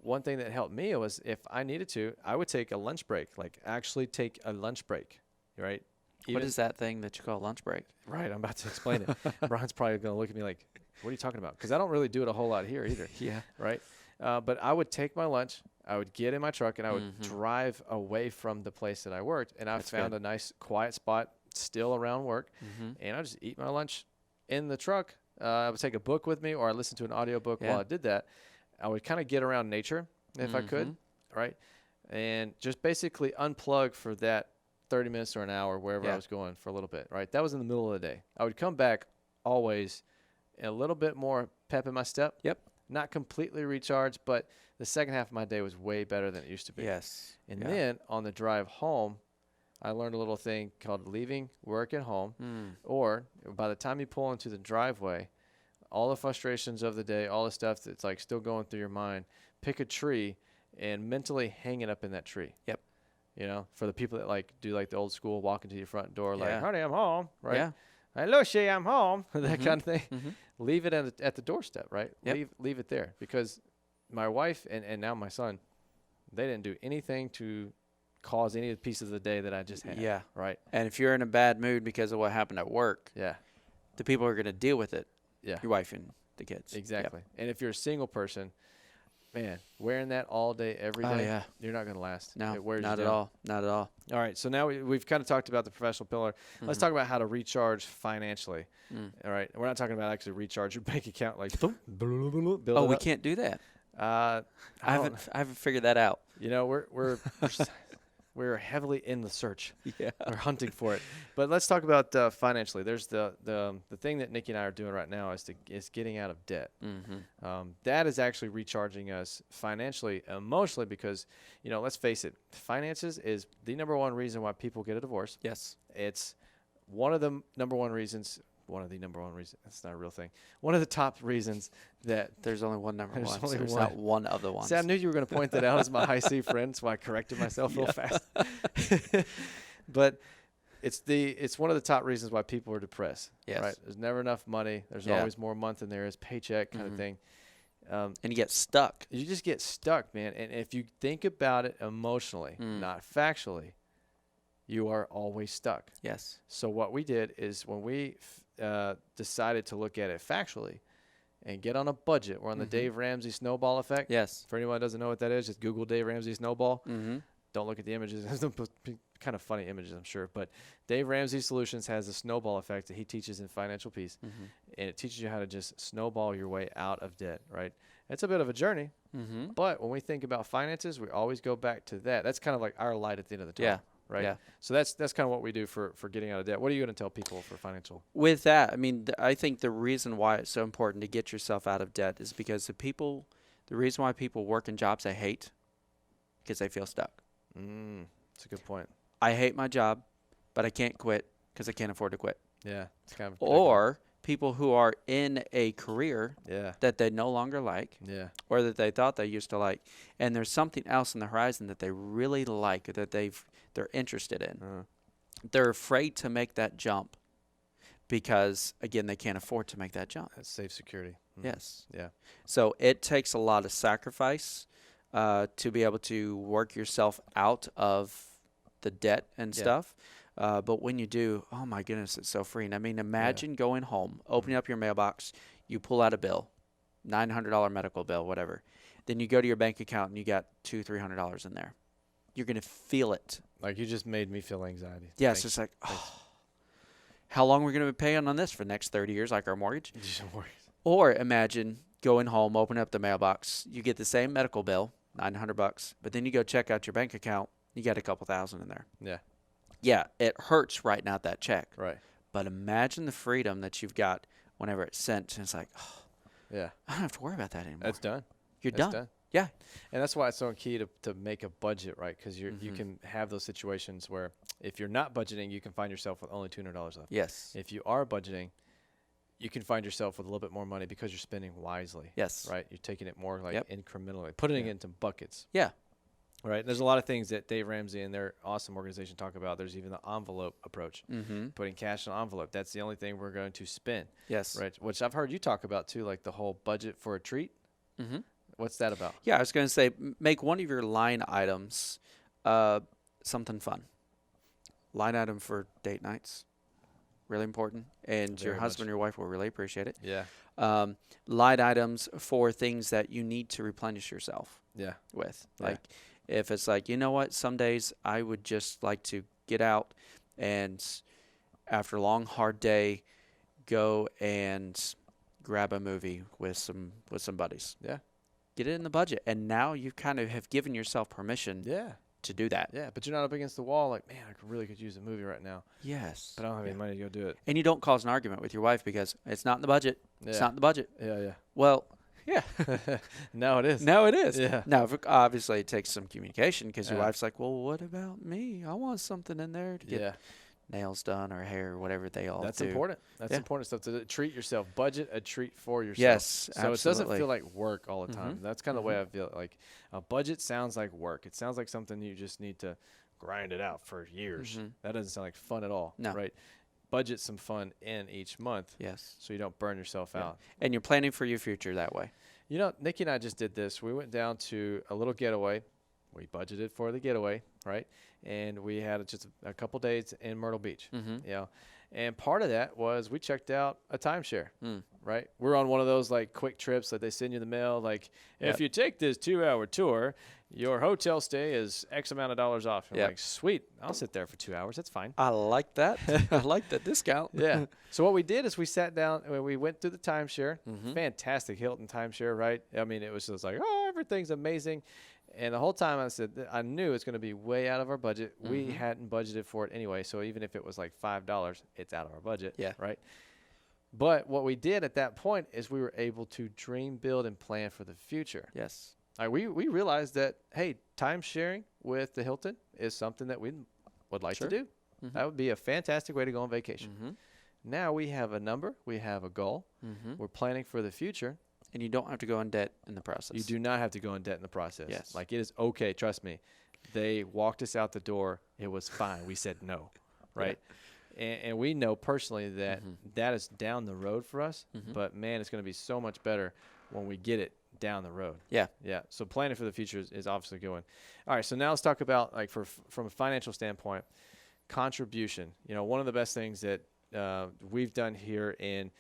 Speaker 2: one thing that helped me was if I needed to, I would take a lunch break, like actually take a lunch break, right?
Speaker 3: What is that thing that you call lunch break?
Speaker 2: Right, I'm about to explain it. Ron's probably going to look at me like, what are you talking about? Because I don't really do it a whole lot here either. Yeah. Right? But I would take my lunch. I would get in my truck, and I would drive away from the place that I worked. And I found a nice quiet spot still around work, and I just eat my lunch in the truck. I would take a book with me, or I listened to an audiobook while I did that. I would kind of get around nature if I could, right? And just basically unplug for that 30 minutes or an hour, wherever I was going for a little bit, right? That was in the middle of the day. I would come back always a little bit more pep in my step.
Speaker 3: Yep.
Speaker 2: Not completely recharged, but the second half of my day was way better than it used to be.
Speaker 3: Yes.
Speaker 2: And then on the drive home, I learned a little thing called leaving work at home, or by the time you pull into the driveway, all the frustrations of the day, all the stuff that's like still going through your mind, pick a tree and mentally hang it up in that tree.
Speaker 3: Yep.
Speaker 2: You know, for the people that like do like the old school walking to your front door, like, honey, I'm home, right?
Speaker 3: Yeah.
Speaker 2: Hey, Lucy, I'm home, that kind of thing. Leave it at the doorstep, right?
Speaker 3: Yep.
Speaker 2: Leave it there, because my wife and now my son, they didn't do anything to cause any of the pieces of the day that I just had.
Speaker 3: Yeah.
Speaker 2: Right.
Speaker 3: And if you're in a bad mood because of what happened at work, the people who are going to deal with it, your wife and the kids.
Speaker 2: Exactly. Yep. And if you're a single person, man, wearing that all day, every day, you're not going to last.
Speaker 3: No,
Speaker 2: it wears
Speaker 3: not
Speaker 2: you
Speaker 3: at
Speaker 2: down.
Speaker 3: all. Not at all.
Speaker 2: All right. So now we've kind of talked about the professional pillar. Let's talk about how to recharge financially. All right. We're not talking about actually recharge your bank account like build
Speaker 3: we can't do that. I haven't figured that out.
Speaker 2: You know, we're heavily in the search.
Speaker 3: Yeah.
Speaker 2: We're hunting for it. But let's talk about financially. There's the thing that Nikki and I are doing right now is getting out of debt. That is actually recharging us financially, emotionally, because, you know, let's face it, finances is the number one reason why people get a divorce.
Speaker 3: Yes.
Speaker 2: It's one of the number one reasons. That's not a real thing. One of the top reasons that
Speaker 3: there's only one number one.
Speaker 2: Only
Speaker 3: there's
Speaker 2: one.
Speaker 3: not one of the ones.
Speaker 2: See, I knew you were going to point that out as my high C friend, so I corrected myself real fast. But it's one of the top reasons why people are depressed.
Speaker 3: Yes.
Speaker 2: Right? There's never enough money. There's always more month than there is paycheck kind of thing.
Speaker 3: And you get stuck.
Speaker 2: You just get stuck, man. And if you think about it emotionally, not factually, you are always stuck.
Speaker 3: Yes.
Speaker 2: So what we did is when we decided to look at it factually and get on a budget, we're on the Dave Ramsey snowball effect.
Speaker 3: Yes.
Speaker 2: For anyone who doesn't know what that is, just Google Dave Ramsey snowball. Don't look at the images. There's some kind of funny images, I'm sure. But Dave Ramsey Solutions has a snowball effect that he teaches in Financial Peace. And it teaches you how to just snowball your way out of debt, right? It's a bit of a journey. But when we think about finances, we always go back to that. That's kind of like our light at the end of the tunnel.
Speaker 3: Yeah.
Speaker 2: Right.
Speaker 3: Yeah.
Speaker 2: So that's kind of what we do for getting out of debt. What are you going to tell people for financial?
Speaker 3: With that, I mean, I think the reason why it's so important to get yourself out of debt is because the reason why people work in jobs they hate, because they feel stuck.
Speaker 2: That's a good point.
Speaker 3: I hate my job, but I can't quit because I can't afford to quit.
Speaker 2: Yeah. It's kind of
Speaker 3: or people who are in a career that they no longer like, or that they thought they used to like, and there's something else on the horizon that they really like, or that they're interested in. They're afraid to make that jump because, again, they can't afford to make that jump.
Speaker 2: That's safe security.
Speaker 3: Yes.
Speaker 2: Yeah.
Speaker 3: So it takes a lot of sacrifice to be able to work yourself out of the debt and stuff. But when you do, oh my goodness, it's so freeing. I mean, imagine going home, opening up your mailbox, you pull out a bill, $900 medical bill, whatever. Then you go to your bank account and you got $200-300 in there. You're going to feel it.
Speaker 2: Like, you just made me feel anxiety.
Speaker 3: Yeah, it's just like, how long are we going to be paying on this for the next 30 years, like our mortgage? Or imagine going home, open up the mailbox, you get the same medical bill, $900, but then you go check out your bank account, you got a couple thousand in there.
Speaker 2: Yeah.
Speaker 3: Yeah, it hurts writing out that check.
Speaker 2: Right.
Speaker 3: But imagine the freedom that you've got whenever it's sent. And it's like, I don't have to worry about that anymore.
Speaker 2: It's done.
Speaker 3: You're done. Yeah.
Speaker 2: And that's why it's so key to make a budget, right? Because you can have those situations where if you're not budgeting, you can find yourself with only $200 left.
Speaker 3: Yes.
Speaker 2: If you are budgeting, you can find yourself with a little bit more money because you're spending wisely.
Speaker 3: Yes.
Speaker 2: Right? You're taking it more like incrementally, putting it into buckets.
Speaker 3: Yeah.
Speaker 2: Right. There's a lot of things that Dave Ramsey and their awesome organization talk about. There's even the envelope approach, putting cash in an envelope. That's the only thing we're going to spend.
Speaker 3: Yes.
Speaker 2: Right. Which I've heard you talk about too, like the whole budget for a treat. What's that about?
Speaker 3: Yeah, I was going to say, make one of your line items something fun. Line item for date nights. really important, and your
Speaker 2: Very
Speaker 3: husband
Speaker 2: much.
Speaker 3: or your wife will really appreciate it.
Speaker 2: Yeah.
Speaker 3: Line items for things that you need to replenish yourself
Speaker 2: Yeah.
Speaker 3: with.
Speaker 2: Yeah.
Speaker 3: Like if it's like, you know what, some days I would just like to get out and after a long, hard day, go and grab a movie with some buddies.
Speaker 2: Yeah.
Speaker 3: Get it in the budget. And now you kind of have given yourself permission
Speaker 2: Yeah.
Speaker 3: to do that.
Speaker 2: Yeah. But you're not up against the wall like, man, I really could use a movie right now,
Speaker 3: Yes.
Speaker 2: but I don't have any money to go do it.
Speaker 3: And you don't cause an argument with your wife because it's not in the budget.
Speaker 2: Yeah.
Speaker 3: It's not in the budget.
Speaker 2: Yeah.
Speaker 3: Well, yeah.
Speaker 2: Now it is.
Speaker 3: Now it is.
Speaker 2: Yeah.
Speaker 3: Now, obviously, it takes some communication because your
Speaker 2: Yeah.
Speaker 3: wife's like, well, what about me? I want something in there to get
Speaker 2: Yeah.
Speaker 3: nails done or hair or whatever they all
Speaker 2: That's
Speaker 3: do.
Speaker 2: important. That's
Speaker 3: Yeah.
Speaker 2: important stuff to treat yourself. Budget a treat for yourself.
Speaker 3: Yes,
Speaker 2: So it doesn't
Speaker 3: absolutely.
Speaker 2: feel like work all the time.
Speaker 3: Mhm.
Speaker 2: That's kind of the way I feel. Like a budget sounds like work. It sounds like something you just need to grind it out for years.
Speaker 3: Mhm.
Speaker 2: That doesn't sound like fun at all.
Speaker 3: No.
Speaker 2: Right? Budget some fun in each month
Speaker 3: Yes.
Speaker 2: so you don't burn yourself
Speaker 3: Yeah.
Speaker 2: out.
Speaker 3: And you're planning for your future that way.
Speaker 2: You know, Nikki and I just did this. We went down to a little getaway. We budgeted for the getaway, right? And we had just a couple days in Myrtle Beach.
Speaker 3: Mm-hmm.
Speaker 2: You know, and part of that was we checked out a timeshare,
Speaker 3: Mm.
Speaker 2: right? We're on one of those like quick trips that they send you in the mail. Like, if you take this 2-hour tour, your hotel stay is X amount of dollars off. And I'm
Speaker 3: Yep.
Speaker 2: like, sweet, I'll sit there for 2 hours. That's fine.
Speaker 3: I like that. I like that discount.
Speaker 2: Yeah. So what we did is we sat down and we went through the timeshare.
Speaker 3: Mhm.
Speaker 2: Fantastic Hilton timeshare, right? I mean, it was just like, oh, everything's amazing. And the whole time I said, I knew it's going to be way out of our budget. We
Speaker 3: Mhm.
Speaker 2: hadn't budgeted for it anyway. So even if it was like $5, it's out of our budget.
Speaker 3: Yeah.
Speaker 2: Right. But what we did at that point is we were able to dream, build, and plan for the future.
Speaker 3: Yes.
Speaker 2: Like we realized that, hey, time sharing with the Hilton is something that we would like
Speaker 3: Sure.
Speaker 2: to do.
Speaker 3: Mhm.
Speaker 2: That would be a fantastic way to go on vacation.
Speaker 3: Mm-hmm.
Speaker 2: Now we have a number, we have a goal,
Speaker 3: Mm-hmm.
Speaker 2: we're planning for the future.
Speaker 3: And you don't have to go in debt in the process.
Speaker 2: You do not have to go in debt in the process.
Speaker 3: Yes.
Speaker 2: Like it is okay, trust me. They walked us out the door. It was fine. We said no, right? And we know personally that
Speaker 3: Mhm.
Speaker 2: that is down the road for us,
Speaker 3: Mhm.
Speaker 2: but man, it's going to be so much better when we get it down the road.
Speaker 3: Yeah.
Speaker 2: Yeah. So planning for the future is obviously going. All right. So now let's talk about like from a financial standpoint, contribution. You know, one of the best things that we've done here in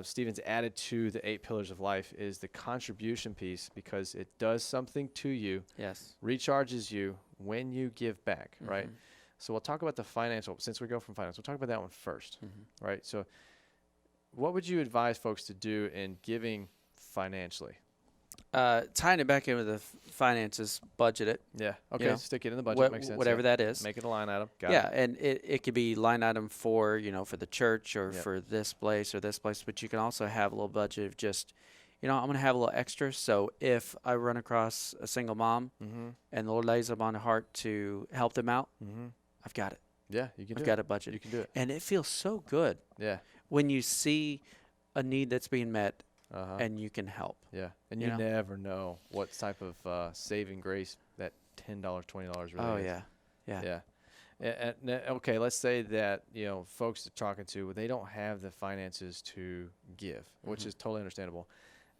Speaker 2: Stephen's added to the 8 pillars of life is the contribution piece because it does something to you,
Speaker 3: Yes.
Speaker 2: recharges you when you give back, right?
Speaker 3: Mhm.
Speaker 2: So we'll talk about the financial, since we go from finance, we'll talk about that one first,
Speaker 3: Mhm.
Speaker 2: right? So what would you advise folks to do in giving financially?
Speaker 3: Tying it back in with the finances, budget it.
Speaker 2: Yeah. Okay.
Speaker 3: know,
Speaker 2: Stick it in the budget.
Speaker 3: What-
Speaker 2: Makes sense.
Speaker 3: whatever
Speaker 2: yeah.
Speaker 3: that is.
Speaker 2: Make it a line item. Got
Speaker 3: Yeah,
Speaker 2: it.
Speaker 3: and it could be line item for, for the church or
Speaker 2: Yep.
Speaker 3: for this place or this place, but you can also have a little budget of just, I'm going to have a little extra. So if I run across a single mom
Speaker 2: Mm-hmm.
Speaker 3: and the Lord lays it on the heart to help them out,
Speaker 2: Mm-hmm.
Speaker 3: I've got it.
Speaker 2: Yeah. You can do
Speaker 3: I've
Speaker 2: it.
Speaker 3: got a budget.
Speaker 2: You can do it.
Speaker 3: And it feels so good
Speaker 2: Yeah.
Speaker 3: when you see a need that's being met
Speaker 2: Uh-huh.
Speaker 3: and you can help.
Speaker 2: Yeah, and
Speaker 3: you
Speaker 2: you
Speaker 3: know?
Speaker 2: never know what type of saving grace that $10, $20 really
Speaker 3: Oh,
Speaker 2: is.
Speaker 3: yeah. Yeah.
Speaker 2: Yeah. Okay, let's say that, folks are talking to, they don't have the finances to give, which
Speaker 3: Mhm.
Speaker 2: is totally understandable.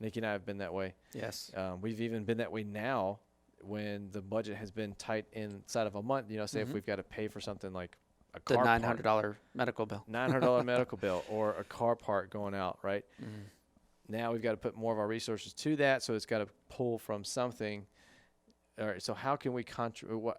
Speaker 2: Nikki and I have been that way.
Speaker 3: Yes.
Speaker 2: We've even been that way now when the budget has been tight inside of a month. Say if
Speaker 3: Mhm.
Speaker 2: we've got to pay for something like a
Speaker 3: The
Speaker 2: car part,
Speaker 3: $900 medical bill.
Speaker 2: $900 medical bill or a car part going out, right?
Speaker 3: Mhm.
Speaker 2: Now we've got to put more of our resources to that, so it's got to pull from something. All right, so how can we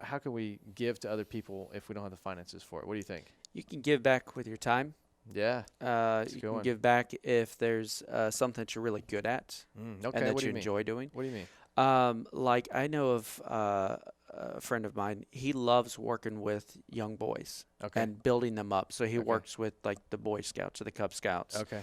Speaker 2: how can we give to other people if we don't have the finances for it? What do you think?
Speaker 3: You can give back with your time.
Speaker 2: Yeah.
Speaker 3: You
Speaker 2: go
Speaker 3: can
Speaker 2: on.
Speaker 3: give back if there's something that you're really good at
Speaker 2: Okay.
Speaker 3: and
Speaker 2: What
Speaker 3: that
Speaker 2: do
Speaker 3: you
Speaker 2: you mean?
Speaker 3: enjoy doing.
Speaker 2: What do you mean?
Speaker 3: Like I know of a friend of mine. He loves working with young boys
Speaker 2: Okay.
Speaker 3: and building them up. So he
Speaker 2: Okay.
Speaker 3: works with like the Boy Scouts or the Cub Scouts,
Speaker 2: Okay.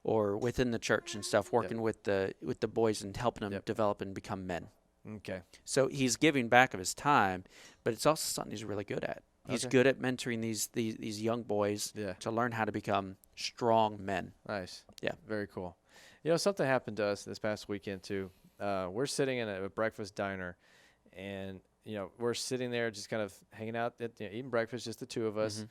Speaker 3: or within the church and stuff, working with the boys and helping them
Speaker 2: Yep.
Speaker 3: develop and become men.
Speaker 2: Okay.
Speaker 3: So he's giving back of his time, but it's also something he's really good at. He's
Speaker 2: Okay.
Speaker 3: good at mentoring these young boys
Speaker 2: Yeah.
Speaker 3: to learn how to become strong men.
Speaker 2: Nice.
Speaker 3: Yeah.
Speaker 2: Very cool. Something happened to us this past weekend too. We're sitting in a breakfast diner, and we're sitting there just kind of hanging out, eating breakfast, just the two of us.
Speaker 3: Mhm.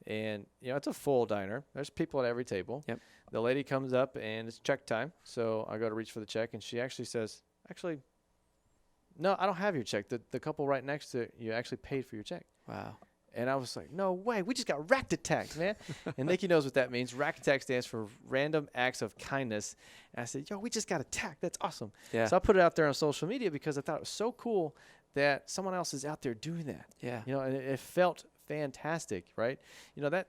Speaker 2: And it's a full diner. There's people at every table.
Speaker 3: Yep.
Speaker 2: The lady comes up and it's check time, so I go to reach for the check, and she actually says, "Actually, no, I don't have your check. The couple right next to you actually paid for your check."
Speaker 3: Wow.
Speaker 2: And I was like, no way, we just got rack attacked, man. And Nikki knows what that means. Rack attack stands for random acts of kindness. And I said, yo, we just got attacked. That's awesome.
Speaker 3: Yeah.
Speaker 2: So I put it out there on social media because I thought it was so cool that someone else is out there doing that.
Speaker 3: Yeah.
Speaker 2: You know, and it felt fantastic, right? You know, that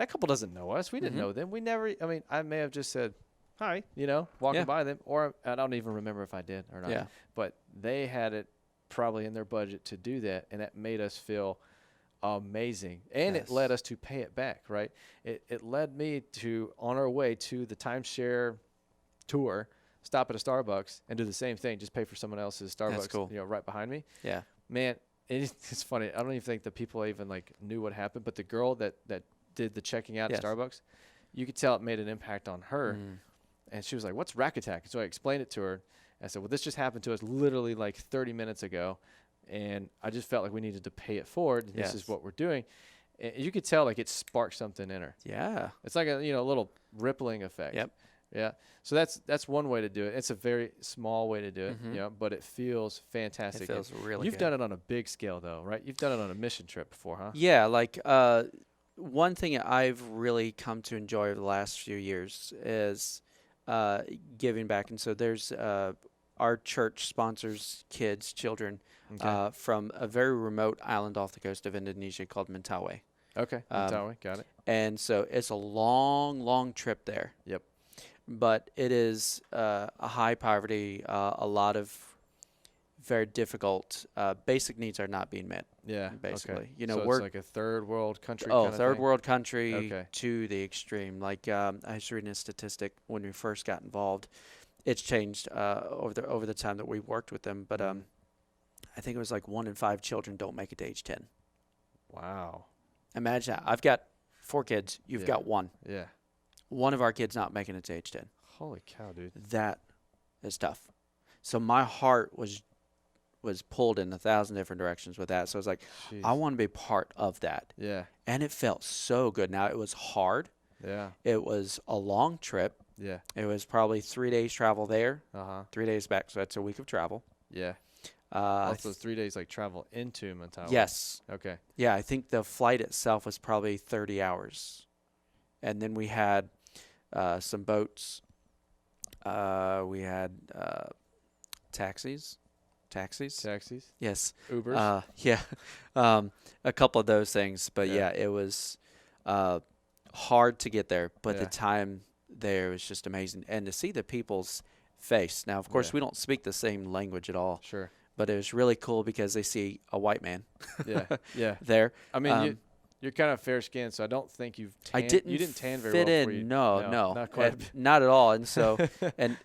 Speaker 2: couple doesn't know us. We didn't know them. We never, I mean, I may have just said, hi, you know, walking by them. Or I don't even remember if I did or not.
Speaker 3: Yeah.
Speaker 2: But they had it probably in their budget to do that. And that made us feel amazing. And it led us to pay it back, right? It led me to, on our way to the timeshare tour, stop at a Starbucks and do the same thing, just pay for someone else's Starbucks, you know, right behind me.
Speaker 3: Yeah.
Speaker 2: Man, it's funny. I don't even think the people even like knew what happened, but the girl that did the checking out at Starbucks, you could tell it made an impact on her. And she was like, what's rack attack? So I explained it to her. I said, well, this just happened to us literally like 30 minutes ago. And I just felt like we needed to pay it forward. And this is what we're doing. And you could tell like it sparked something in her.
Speaker 3: Yeah.
Speaker 2: It's like a, you know, little rippling effect.
Speaker 3: Yep.
Speaker 2: Yeah. So that's one way to do it. It's a very small way to do it, you know, but it feels fantastic.
Speaker 3: It feels really
Speaker 2: You've
Speaker 3: good.
Speaker 2: done it on a big scale though, right? You've done it on a mission trip before, huh?
Speaker 3: Yeah, like one thing I've really come to enjoy over the last few years is giving back. And so there's our church sponsors kids, children from a very remote island off the coast of Indonesia called Mentawai.
Speaker 2: Okay. Mentawai, got it.
Speaker 3: And so it's a long, long trip there.
Speaker 2: Yep.
Speaker 3: But it is a high poverty, a lot of very difficult basic needs are not being met.
Speaker 2: Yeah,
Speaker 3: basically.
Speaker 2: Okay.
Speaker 3: You know,
Speaker 2: so
Speaker 3: we're
Speaker 2: it's like a third world country.
Speaker 3: Oh,
Speaker 2: kind of
Speaker 3: third
Speaker 2: thing?
Speaker 3: world country to the extreme. Like I was reading a statistic when we first got involved. It's changed over the time that we worked with them, but I think it was like 1 in 5 children don't make it to age 10.
Speaker 2: Wow.
Speaker 3: Imagine that. I've got 4 kids. You've got 1.
Speaker 2: Yeah.
Speaker 3: One of our kids not making it to age 10.
Speaker 2: Holy cow, dude.
Speaker 3: That is tough. So my heart was pulled in 1,000 different directions with that. So I was like,
Speaker 2: Jeez.
Speaker 3: I want to be part of that.
Speaker 2: Yeah.
Speaker 3: And it felt so good. Now, it was hard.
Speaker 2: Yeah.
Speaker 3: It was a long trip.
Speaker 2: Yeah.
Speaker 3: It was probably 3 days travel there,
Speaker 2: 3
Speaker 3: days back. So that's a week of travel.
Speaker 2: Yeah. Also 3 days like travel into Mentawai.
Speaker 3: Yes.
Speaker 2: Okay.
Speaker 3: Yeah, I think the flight itself was probably 30 hours. And then we had some boats. We had taxis. Taxis? Yes.
Speaker 2: Ubers?
Speaker 3: Yeah. A couple of those things. But yeah, it was hard to get there. But the time there was just amazing. And to see the people's face. Now, of course, we don't speak the same language at all.
Speaker 2: Sure.
Speaker 3: But it was really cool because they see a white man
Speaker 2: Yeah.
Speaker 3: there.
Speaker 2: I mean, you're kind of fair skinned, so I don't think you didn't tan very
Speaker 3: fit
Speaker 2: well.
Speaker 3: in. No,
Speaker 2: not quite.
Speaker 3: Not at all. And so,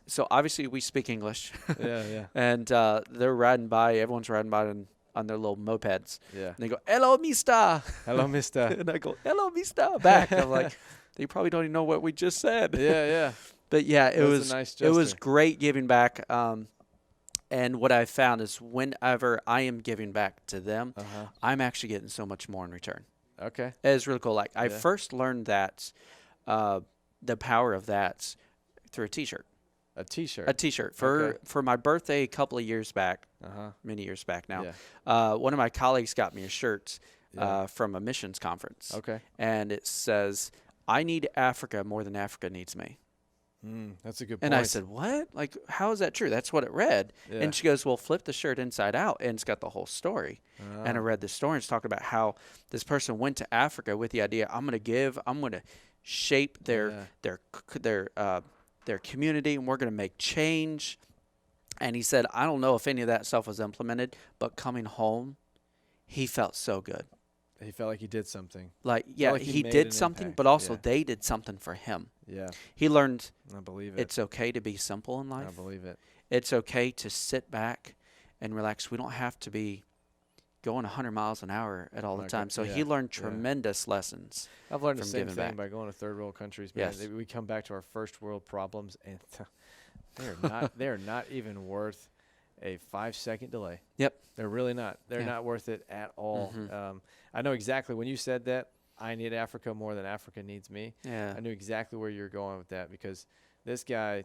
Speaker 3: so obviously we speak English.
Speaker 2: Yeah.
Speaker 3: And they're riding by. Everyone's riding by on their little mopeds.
Speaker 2: Yeah.
Speaker 3: And they go, "Hello, mister."
Speaker 2: Hello, mister.
Speaker 3: And I go, "Hello, mister." Back. I'm like, they probably don't even know what we just said.
Speaker 2: Yeah.
Speaker 3: But yeah, it was
Speaker 2: a nice
Speaker 3: it was
Speaker 2: gesture.
Speaker 3: great giving back. And what I found is whenever I am giving back to them, I'm actually getting so much more in return.
Speaker 2: Okay.
Speaker 3: It's really cool. Like I first learned that the power of that through a T-shirt.
Speaker 2: A T-shirt.
Speaker 3: A T-shirt for my birthday a couple of years back, many years back now.
Speaker 2: Yeah.
Speaker 3: One of my colleagues got me a shirt from a missions conference.
Speaker 2: Okay.
Speaker 3: And it says, "I need Africa more than Africa needs me."
Speaker 2: That's a good point.
Speaker 3: And I said, "What? Like, how is that true?" That's what it read.
Speaker 2: Yeah.
Speaker 3: And she goes, "Well, flip the shirt inside out, and it's got the whole story." And I read the story, and it's talking about how this person went to Africa with the idea, I'm going to shape their community, and we're going to make change. And he said, I don't know if any of that stuff was implemented, but coming home, he felt so good.
Speaker 2: He felt like he did something.
Speaker 3: Like, he
Speaker 2: made
Speaker 3: did
Speaker 2: an
Speaker 3: something,
Speaker 2: impact.
Speaker 3: but also
Speaker 2: Yeah.
Speaker 3: they did something for him.
Speaker 2: Yeah.
Speaker 3: He learned
Speaker 2: I believe it.
Speaker 3: it's okay to be simple in life.
Speaker 2: I believe it.
Speaker 3: It's okay to sit back and relax. We don't have to be going 100 miles an hour at all the time. So he learned tremendous lessons.
Speaker 2: I've learned the
Speaker 3: from
Speaker 2: same
Speaker 3: giving
Speaker 2: thing
Speaker 3: back.
Speaker 2: by going to third world countries. Man.
Speaker 3: Yes.
Speaker 2: We come back to our first world problems, and they are not even worth a 5-second delay.
Speaker 3: Yep.
Speaker 2: They're really not. They're not worth it at all. I know exactly when you said that. I need Africa more than Africa needs me.
Speaker 3: Yeah.
Speaker 2: I knew exactly where you're going with that, because this guy,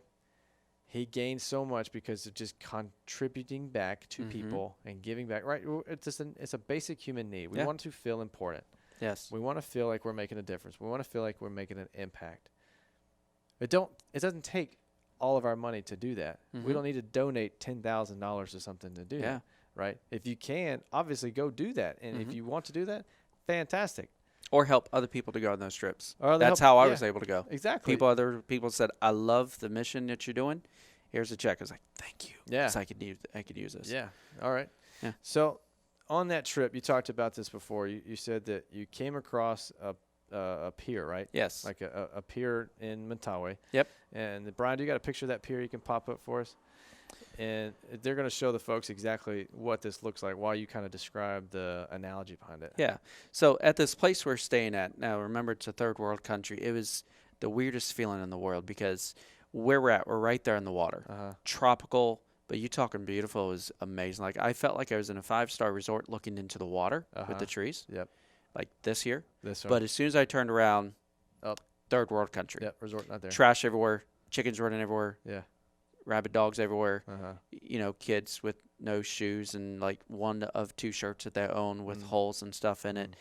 Speaker 2: he gained so much because of just contributing back to people and giving back. Right? It's a basic human need. We want to feel important.
Speaker 3: Yes.
Speaker 2: We want to feel like we're making a difference. We want to feel like we're making an impact. It doesn't take all of our money to do that. We don't need to donate $10,000 to something to do that, right? If you can, obviously go do that. And if you want to do that, fantastic.
Speaker 3: Or help other people to go on those trips.
Speaker 2: Or
Speaker 3: That's how I was able to go.
Speaker 2: Exactly.
Speaker 3: Other people said, I love the mission that you're doing. Here's a check. I was like, thank you.
Speaker 2: Yeah.
Speaker 3: 'Cause I could use this.
Speaker 2: Yeah. All right.
Speaker 3: Yeah.
Speaker 2: So on that trip, you talked about this before. You said that you came across a pier, right?
Speaker 3: Yes.
Speaker 2: Like a pier in Mentawai.
Speaker 3: Yep.
Speaker 2: And Brian, do you got a picture of that pier you can pop up for us? And they're going to show the folks exactly what this looks like while you kind of describe the analogy behind it.
Speaker 3: Yeah. So at this place we're staying at, now remember it's a third world country. It was the weirdest feeling in the world because where we're at, we're right there in the water. Tropical, but you talking beautiful is amazing. Like I felt like I was in a 5-star resort looking into the water with the trees.
Speaker 2: Yep.
Speaker 3: Like this here.
Speaker 2: This one.
Speaker 3: But as soon as I turned around, third world country.
Speaker 2: Yep. Resort not there.
Speaker 3: Trash everywhere. Chickens running everywhere.
Speaker 2: Yeah.
Speaker 3: Rabid dogs everywhere.
Speaker 2: Uh-huh.
Speaker 3: You know, kids with no shoes and like one of 2 shirts that they own with holes and stuff in it.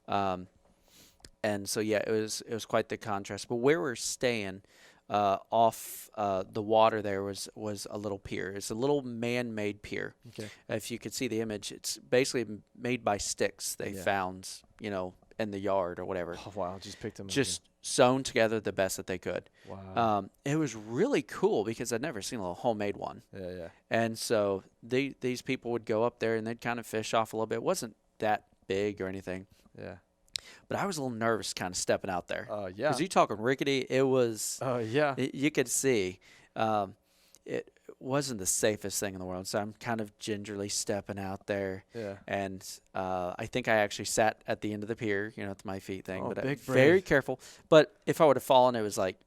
Speaker 3: And so yeah, it was quite the contrast. But where we're staying, off the water there was a little pier. It's a little man-made pier.
Speaker 2: Okay.
Speaker 3: If you could see the image, it's basically made by sticks they found, you know, in the yard or whatever.
Speaker 2: Oh wow! Just picked them.
Speaker 3: Just sewn together the best that they could.
Speaker 2: Wow.
Speaker 3: It was really cool because I'd never seen a little homemade one.
Speaker 2: Yeah.
Speaker 3: And so these people would go up there and they'd kind of fish off a little bit. It wasn't that big or anything.
Speaker 2: Yeah.
Speaker 3: But I was a little nervous kind of stepping out there.
Speaker 2: Yeah.
Speaker 3: Because you talking rickety, it was.
Speaker 2: Yeah.
Speaker 3: You could see. It wasn't the safest thing in the world. So I'm kind of gingerly stepping out there.
Speaker 2: Yeah.
Speaker 3: And I think I actually sat at the end of the pier, you know, with my feet thing.
Speaker 2: Oh,
Speaker 3: but
Speaker 2: big
Speaker 3: very
Speaker 2: brave.
Speaker 3: careful. But if I would have fallen, it was like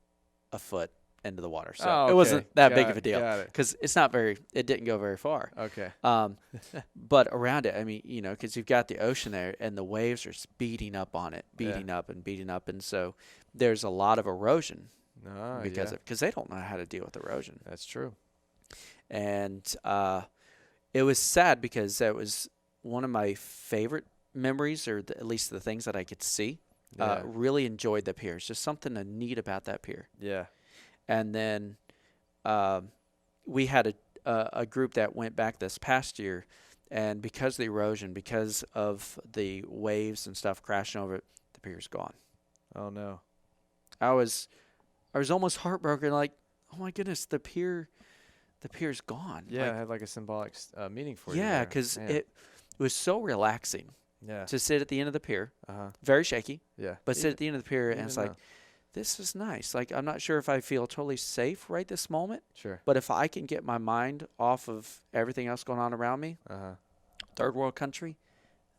Speaker 3: a foot into the water. So
Speaker 2: Oh,
Speaker 3: it wasn't
Speaker 2: okay.
Speaker 3: that big of a deal.
Speaker 2: Got it.
Speaker 3: Because it didn't go very far.
Speaker 2: Okay.
Speaker 3: But around it, I mean, you know, because you've got the ocean there and the waves are beating up on it, beating up. And so there's a lot of erosion because they don't know how to deal with erosion.
Speaker 2: That's true.
Speaker 3: And it was sad because that was one of my favorite memories, or at least the things that I could see. Really enjoyed the pier. It's just something neat about that pier.
Speaker 2: Yeah.
Speaker 3: And then we had a group that went back this past year, and because of the erosion, because of the waves and stuff crashing over it, the pier's gone.
Speaker 2: Oh no.
Speaker 3: I was almost heartbroken. Like, oh my goodness, the pier's gone.
Speaker 2: Yeah,
Speaker 3: like,
Speaker 2: it had like a symbolic meaning for you.
Speaker 3: yeah, because it was so relaxing.
Speaker 2: Yeah.
Speaker 3: To sit at the end of the pier, very shaky.
Speaker 2: Yeah.
Speaker 3: But sit at the end of the pier, and it's like, this is nice. Like, I'm not sure if I feel totally safe right this moment.
Speaker 2: Sure.
Speaker 3: But if I can get my mind off of everything else going on around me, third world country,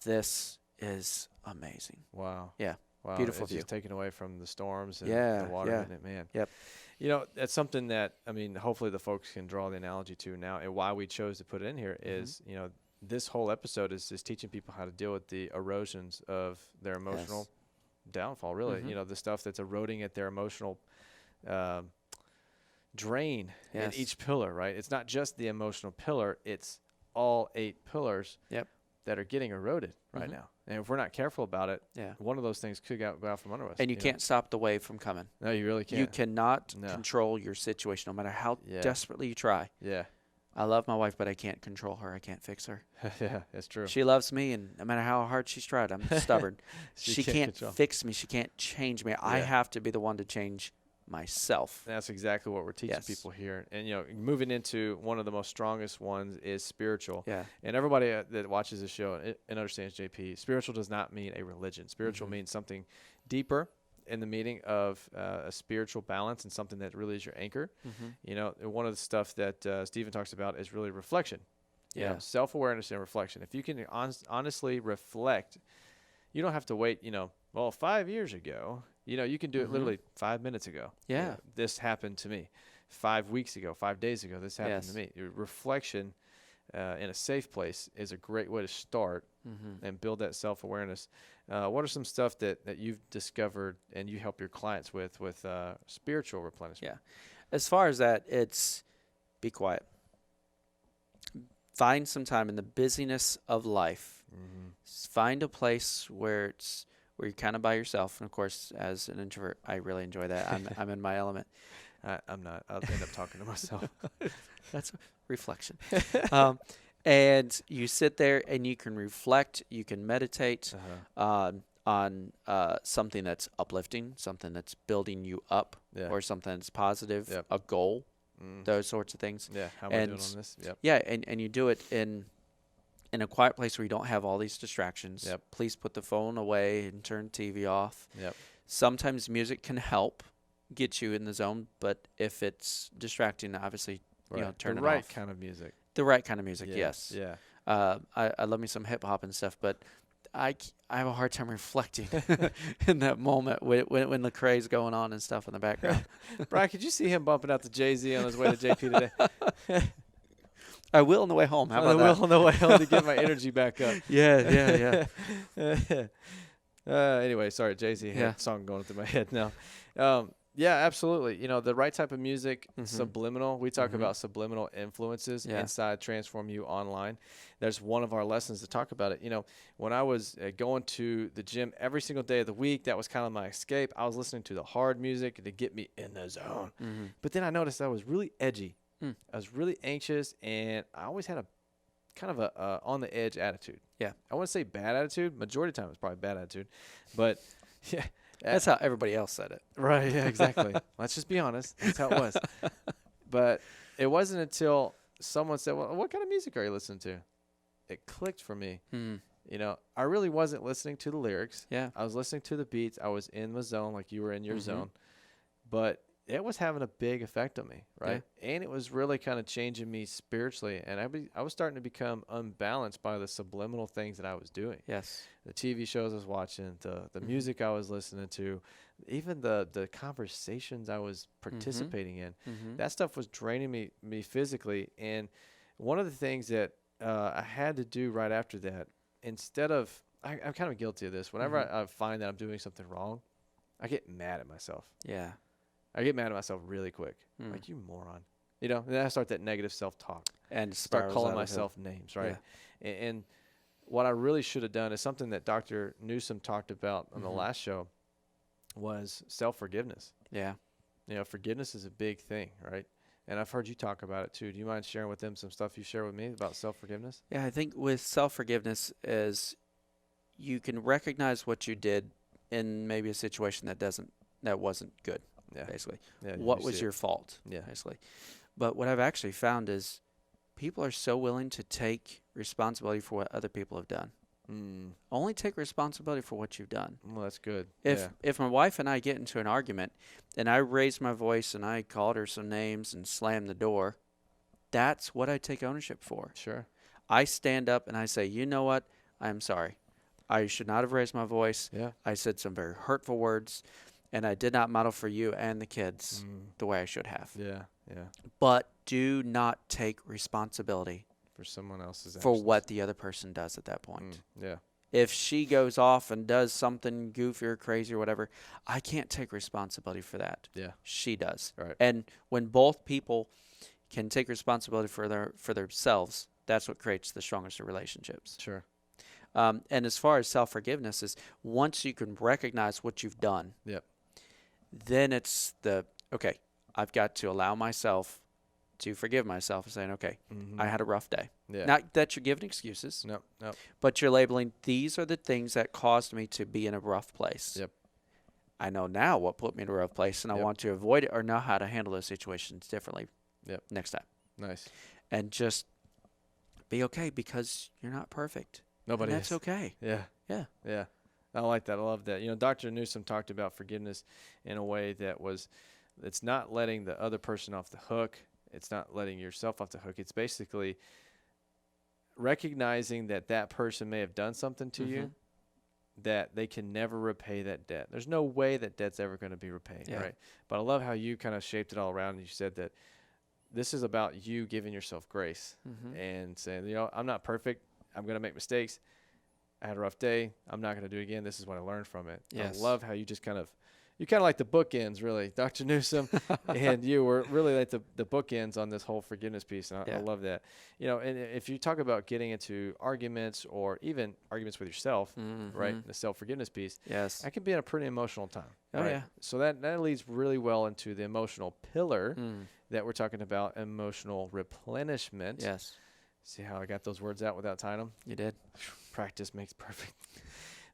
Speaker 3: this is amazing.
Speaker 2: Wow.
Speaker 3: Yeah.
Speaker 2: Wow.
Speaker 3: Beautiful
Speaker 2: it's
Speaker 3: view.
Speaker 2: just taken away from the storms and
Speaker 3: Yeah,
Speaker 2: the water,
Speaker 3: yeah.
Speaker 2: isn't it, man?
Speaker 3: Yep.
Speaker 2: You know, that's something that, I mean, hopefully the folks can draw the analogy to now, and why we chose to put it in here is, you know, this whole episode is teaching people how to deal with the erosions of their emotional downfall, really. You know, the stuff that's eroding at their emotional drain in each pillar, right? It's not just the emotional pillar, it's all 8 pillars that are getting eroded right now. And if we're not careful about it, one of those things could go out from under us.
Speaker 3: And you can't stop the wave from coming.
Speaker 2: No, you really can't.
Speaker 3: You cannot control your situation no matter how desperately you try.
Speaker 2: Yeah.
Speaker 3: I love my wife, but I can't control her. I can't fix her.
Speaker 2: Yeah, that's true.
Speaker 3: She loves me, and no matter how hard she's tried, I'm stubborn. She can't fix me. She can't change me. I have to be the one to change myself.
Speaker 2: That's exactly what we're teaching people here. And, you know, moving into one of the most strongest ones is spiritual.
Speaker 3: Yeah.
Speaker 2: And everybody that watches this show and understands JP, spiritual does not mean a religion. Spiritual means something deeper in the meaning of a spiritual balance and something that really is your anchor. You know, one of the stuff that Stephen talks about is really reflection. You know, self-awareness and reflection. If you can honestly reflect, you don't have to wait, you know, well, 5 years ago, you know, you can do it literally 5 minutes ago.
Speaker 3: Yeah.
Speaker 2: You know, this happened to me. 5 weeks ago, 5 days ago, this happened to me. Your reflection in a safe place is a great way to start and build that self-awareness. What are some stuff that you've discovered and you help your clients with spiritual replenishment?
Speaker 3: Yeah. As far as that, it's be quiet. Find some time in the busyness of life. Find a place where where you're kind of by yourself. And of course, as an introvert, I really enjoy that. I'm in my element.
Speaker 2: I'm not. I'll end up talking to myself.
Speaker 3: That's reflection. And you sit there and you can reflect, you can meditate on something that's uplifting, something that's building you up, or something that's positive, a goal, those sorts of things.
Speaker 2: Yeah, how am I doing on this? Yep.
Speaker 3: Yeah, and you do it in a quiet place where you don't have all these distractions.
Speaker 2: Yep.
Speaker 3: Please put the phone away and turn TV off.
Speaker 2: Yep.
Speaker 3: Sometimes music can help get you in the zone, but if it's distracting, obviously, turn it off.
Speaker 2: The right kind of music.
Speaker 3: The right kind of music, yes.
Speaker 2: Yeah.
Speaker 3: I love me some hip hop and stuff, but I have a hard time reflecting in that moment when the craze going on and stuff in the background.
Speaker 2: Brian, could you see him bumping out to Jay-Z on his way to JP today?
Speaker 3: I will on the way home. How about that?
Speaker 2: I will on the way home to get my energy back up.
Speaker 3: Yeah.
Speaker 2: Anyway, sorry, Jay-Z had a song going through my head now. Yeah, absolutely. The right type of music, subliminal. We talk about subliminal influences inside Transform You Online. There's one of our lessons to talk about it. When I was going to the gym every single day of the week, that was kind of my escape. I was listening to the hard music to get me in the zone. But then I noticed I was really edgy. I was really anxious, and I always had a kind of a on the edge attitude. Yeah. I wouldn't say bad attitude. Majority of the time it was probably bad attitude. But, yeah.
Speaker 3: That's how everybody else said it.
Speaker 2: Right, yeah, exactly. Let's just be honest. That's how it was. But it wasn't until someone said, well, what kind of music are you listening to? It clicked for me. I really wasn't listening to the lyrics. Yeah. I was listening to the beats. I was in the zone like you were in your zone. But it was having a big effect on me, right? Yeah. And it was really kind of changing me spiritually. And I was starting to become unbalanced by the subliminal things that I was doing. Yes. The TV shows I was watching, the music I was listening to, even the conversations I was participating in. That stuff was draining me physically. And one of the things that I had to do right after that, instead of, I'm kind of guilty of this. Whenever I find that I'm doing something wrong, I get mad at myself. Yeah. I get mad at myself really quick. Like, you moron. And then I start that negative self-talk. And start calling myself names, right? Yeah. And what I really should have done is something that Dr. Newsom talked about on the last show was self-forgiveness. Yeah. Forgiveness is a big thing, right? And I've heard you talk about it too. Do you mind sharing with them some stuff you share with me about self-forgiveness? Yeah,
Speaker 3: I think with self-forgiveness is you can recognize what you did in maybe a situation that wasn't good. Yeah. Basically. Yeah, what was your fault? Yeah. Basically. But what I've actually found is people are so willing to take responsibility for what other people have done. Only take responsibility for what you've done.
Speaker 2: Well, that's good.
Speaker 3: If my wife and I get into an argument and I raised my voice and I called her some names and slammed the door, that's what I take ownership for. Sure. I stand up and I say, you know what? I'm sorry. I should not have raised my voice. Yeah. I said some very hurtful words. And I did not model for you and the kids the way I should have. Yeah, yeah. But do not take responsibility
Speaker 2: for someone else's actions.
Speaker 3: For what the other person does at that point.
Speaker 2: Yeah.
Speaker 3: If she goes off and does something goofy or crazy or whatever, I can't take responsibility for that. Yeah. She does. Right. And when both people can take responsibility for themselves, that's what creates the strongest of relationships. Sure. And as far as self-forgiveness is, once you can recognize what you've done. Yep. Then it's okay, I've got to allow myself to forgive myself and saying, okay, I had a rough day. Yeah. Not that you're giving excuses. No. But you're labeling, these are the things that caused me to be in a rough place. Yep. I know now what put me in a rough place, and I want to avoid it or know how to handle those situations differently next time. Nice. And just be okay because you're not perfect. Nobody is. That's okay. Yeah. Yeah. Yeah.
Speaker 2: I like that. I love that. Dr. Newsom talked about forgiveness in a way that it's not letting the other person off the hook. It's not letting yourself off the hook. It's basically recognizing that person may have done something to you that they can never repay that debt. There's no way that debt's ever going to be repaid, right? But I love how you kind of shaped it all around. You said that this is about you giving yourself grace and saying, I'm not perfect. I'm going to make mistakes. I had a rough day. I'm not going to do it again. This is what I learned from it. Yes. I love how you just kind of, you kind of like the bookends, really. Dr. Newsom and you were really like the bookends on this whole forgiveness piece, and I love that. You know, and if you talk about getting into arguments or even arguments with yourself, right, the self-forgiveness piece, that can be in a pretty emotional time.
Speaker 3: Oh,
Speaker 2: right?
Speaker 3: yeah.
Speaker 2: So that leads really well into the emotional pillar that we're talking about, emotional replenishment.
Speaker 3: Yes.
Speaker 2: See how I got those words out without tying them?
Speaker 3: You did.
Speaker 2: Practice makes perfect.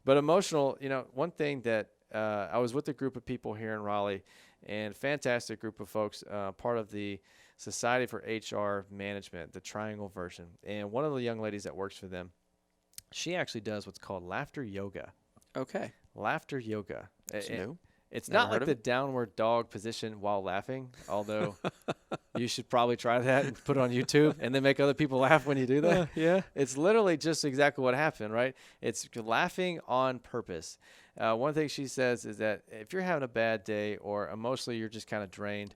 Speaker 2: But emotional, you know, one thing that I was with a group of people here in Raleigh, and fantastic group of folks, part of the Society for HR Management, the Triangle version. And one of the young ladies that works for them, she actually does what's called laughter yoga.
Speaker 3: Okay.
Speaker 2: Laughter yoga.
Speaker 3: It's new.
Speaker 2: It's
Speaker 3: Never
Speaker 2: not
Speaker 3: heard
Speaker 2: like
Speaker 3: of
Speaker 2: the
Speaker 3: it.
Speaker 2: downward dog position while laughing, although you should probably try that and put it on YouTube and then make other people laugh when you do that.
Speaker 3: Yeah.
Speaker 2: It's literally just exactly what happened, right? It's laughing on purpose. One thing she says is that if you're having a bad day or emotionally you're just kind of drained,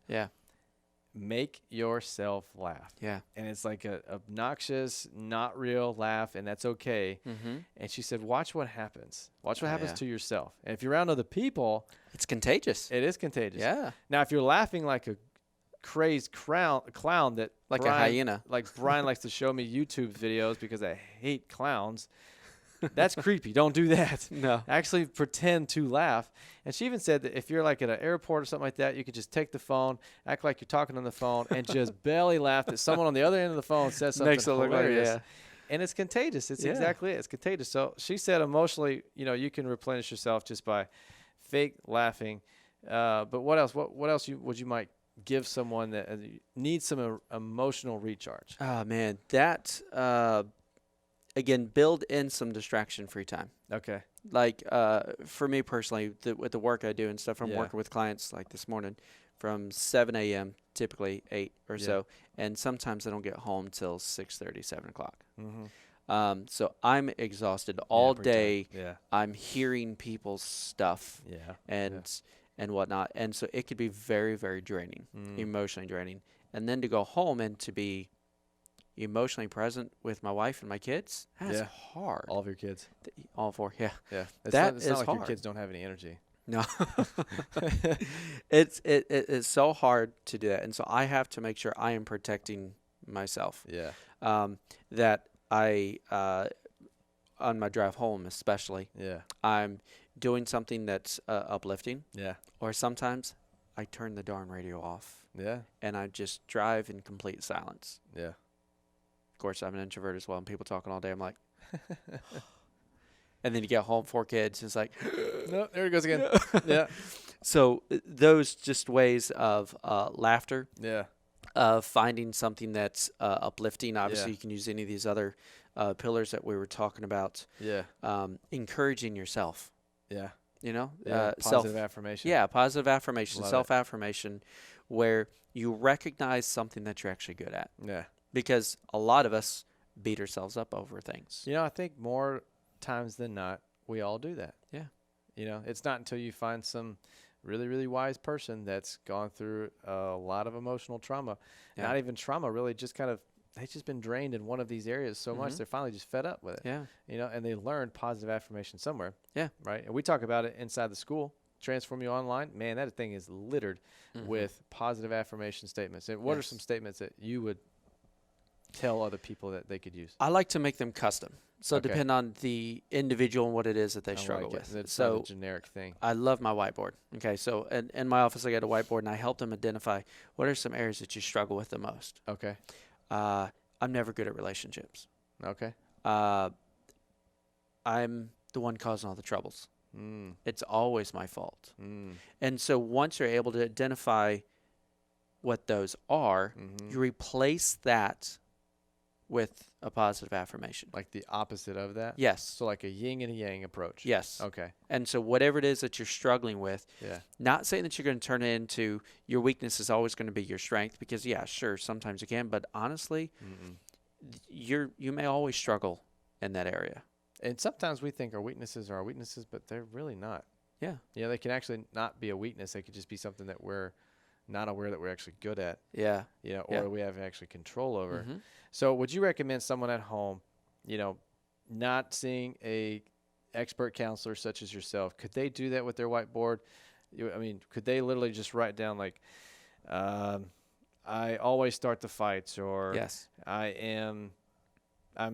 Speaker 2: make yourself laugh.
Speaker 3: Yeah.
Speaker 2: And it's like a obnoxious, not real laugh, and that's okay. And she said, watch what happens. Watch what happens to yourself. And if you're around other people,
Speaker 3: It's contagious.
Speaker 2: it is contagious.
Speaker 3: Yeah.
Speaker 2: Now, if you're laughing like a crazed clown that
Speaker 3: Like
Speaker 2: Brian,
Speaker 3: a hyena.
Speaker 2: like Brian likes to show me YouTube videos because I hate clowns, that's creepy. Don't do that.
Speaker 3: No.
Speaker 2: Actually pretend to laugh. And she even said that if you're like at an airport or something like that, you could just take the phone, act like you're talking on the phone, and just belly laugh that someone on the other end of the phone says something
Speaker 3: Makes it look like,
Speaker 2: hilarious. And it's contagious. It's exactly it. It's contagious. So she said emotionally, you know, you can replenish yourself just by fake laughing. But what else? What else would you might give someone that needs some emotional recharge?
Speaker 3: Oh, man. That, again, build in some distraction-free time.
Speaker 2: Okay.
Speaker 3: Like, for me personally, with the work I do and stuff, I'm
Speaker 2: Yeah.
Speaker 3: working with clients like this morning from 7 a.m., typically 8 or so, and sometimes I don't get home till 6:30, 7 o'clock. So I'm exhausted all day.
Speaker 2: Yeah.
Speaker 3: I'm hearing people's stuff and whatnot, and so it could be very, very draining, emotionally draining. And then to go home and to be emotionally present with my wife and my kids, that's hard.
Speaker 2: All of your kids.
Speaker 3: All four, yeah.
Speaker 2: Yeah. It's
Speaker 3: That
Speaker 2: not
Speaker 3: is
Speaker 2: like your
Speaker 3: hard.
Speaker 2: kids don't have any energy.
Speaker 3: No, it's so hard to do that, and so I have to make sure I am protecting myself.
Speaker 2: Yeah.
Speaker 3: That I on my drive home especially, I'm doing something that's uplifting.
Speaker 2: Yeah.
Speaker 3: Or sometimes I turn the darn radio off.
Speaker 2: Yeah.
Speaker 3: And I just drive in complete silence.
Speaker 2: Yeah.
Speaker 3: Of course, I'm an introvert as well, and people talking all day. I'm like, and then you get home, 4 kids, and it's like,
Speaker 2: no, there it goes again. Yeah.
Speaker 3: So those just ways of laughter.
Speaker 2: Yeah.
Speaker 3: Finding something that's uplifting. Obviously, you can use any of these other pillars that we were talking about.
Speaker 2: Yeah.
Speaker 3: Encouraging yourself.
Speaker 2: Yeah.
Speaker 3: You know,
Speaker 2: positive affirmation.
Speaker 3: Yeah, positive affirmation,
Speaker 2: Love it.
Speaker 3: self-affirmation, where you recognize something that you're actually good at.
Speaker 2: Yeah.
Speaker 3: Because a lot of us beat ourselves up over things.
Speaker 2: You know, I think more times than not, we all do that.
Speaker 3: Yeah.
Speaker 2: You know, it's not until you find some really, really wise person that's gone through a lot of emotional trauma.
Speaker 3: Yeah.
Speaker 2: Not even trauma, really, just kind of, they've just been drained in one of these areas so much, they're finally just fed up with it.
Speaker 3: Yeah.
Speaker 2: You know, and they learned positive affirmation somewhere.
Speaker 3: Yeah.
Speaker 2: Right? And we talk about it inside the school. Transform You Online. Man, that thing is littered with positive affirmation statements. And what are some statements that you would tell other people that they could use?
Speaker 3: I like to make them custom. So depend on the individual and what it is that they struggle with.
Speaker 2: It's
Speaker 3: so
Speaker 2: not a generic thing.
Speaker 3: I love my whiteboard. Okay, so in my office I got a whiteboard, and I help them identify what are some areas that you struggle with the most.
Speaker 2: Okay.
Speaker 3: I'm never good at relationships.
Speaker 2: Okay.
Speaker 3: I'm the one causing all the troubles.
Speaker 2: Mm.
Speaker 3: It's always my fault.
Speaker 2: Mm.
Speaker 3: And so once you're able to identify what those are, you replace that with a positive affirmation.
Speaker 2: Like the opposite of that?
Speaker 3: Yes.
Speaker 2: So like a yin and a yang approach.
Speaker 3: Yes.
Speaker 2: Okay.
Speaker 3: And so whatever it is that you're struggling with, not saying that you're going to turn it into your weakness is always going to be your strength, because yeah, sure, sometimes you can, but honestly, you may always struggle in that area.
Speaker 2: And sometimes we think our weaknesses are our weaknesses, but they're really not.
Speaker 3: Yeah.
Speaker 2: Yeah, they can actually not be a weakness. They could just be something that we're not aware that we're actually good at.
Speaker 3: Yeah.
Speaker 2: You know, or we have actually control over. So would you recommend someone at home, you know, not seeing a expert counselor such as yourself? Could they do that with their whiteboard? I mean, could they literally just write down like, I always start the fights, or
Speaker 3: Yes.
Speaker 2: I'm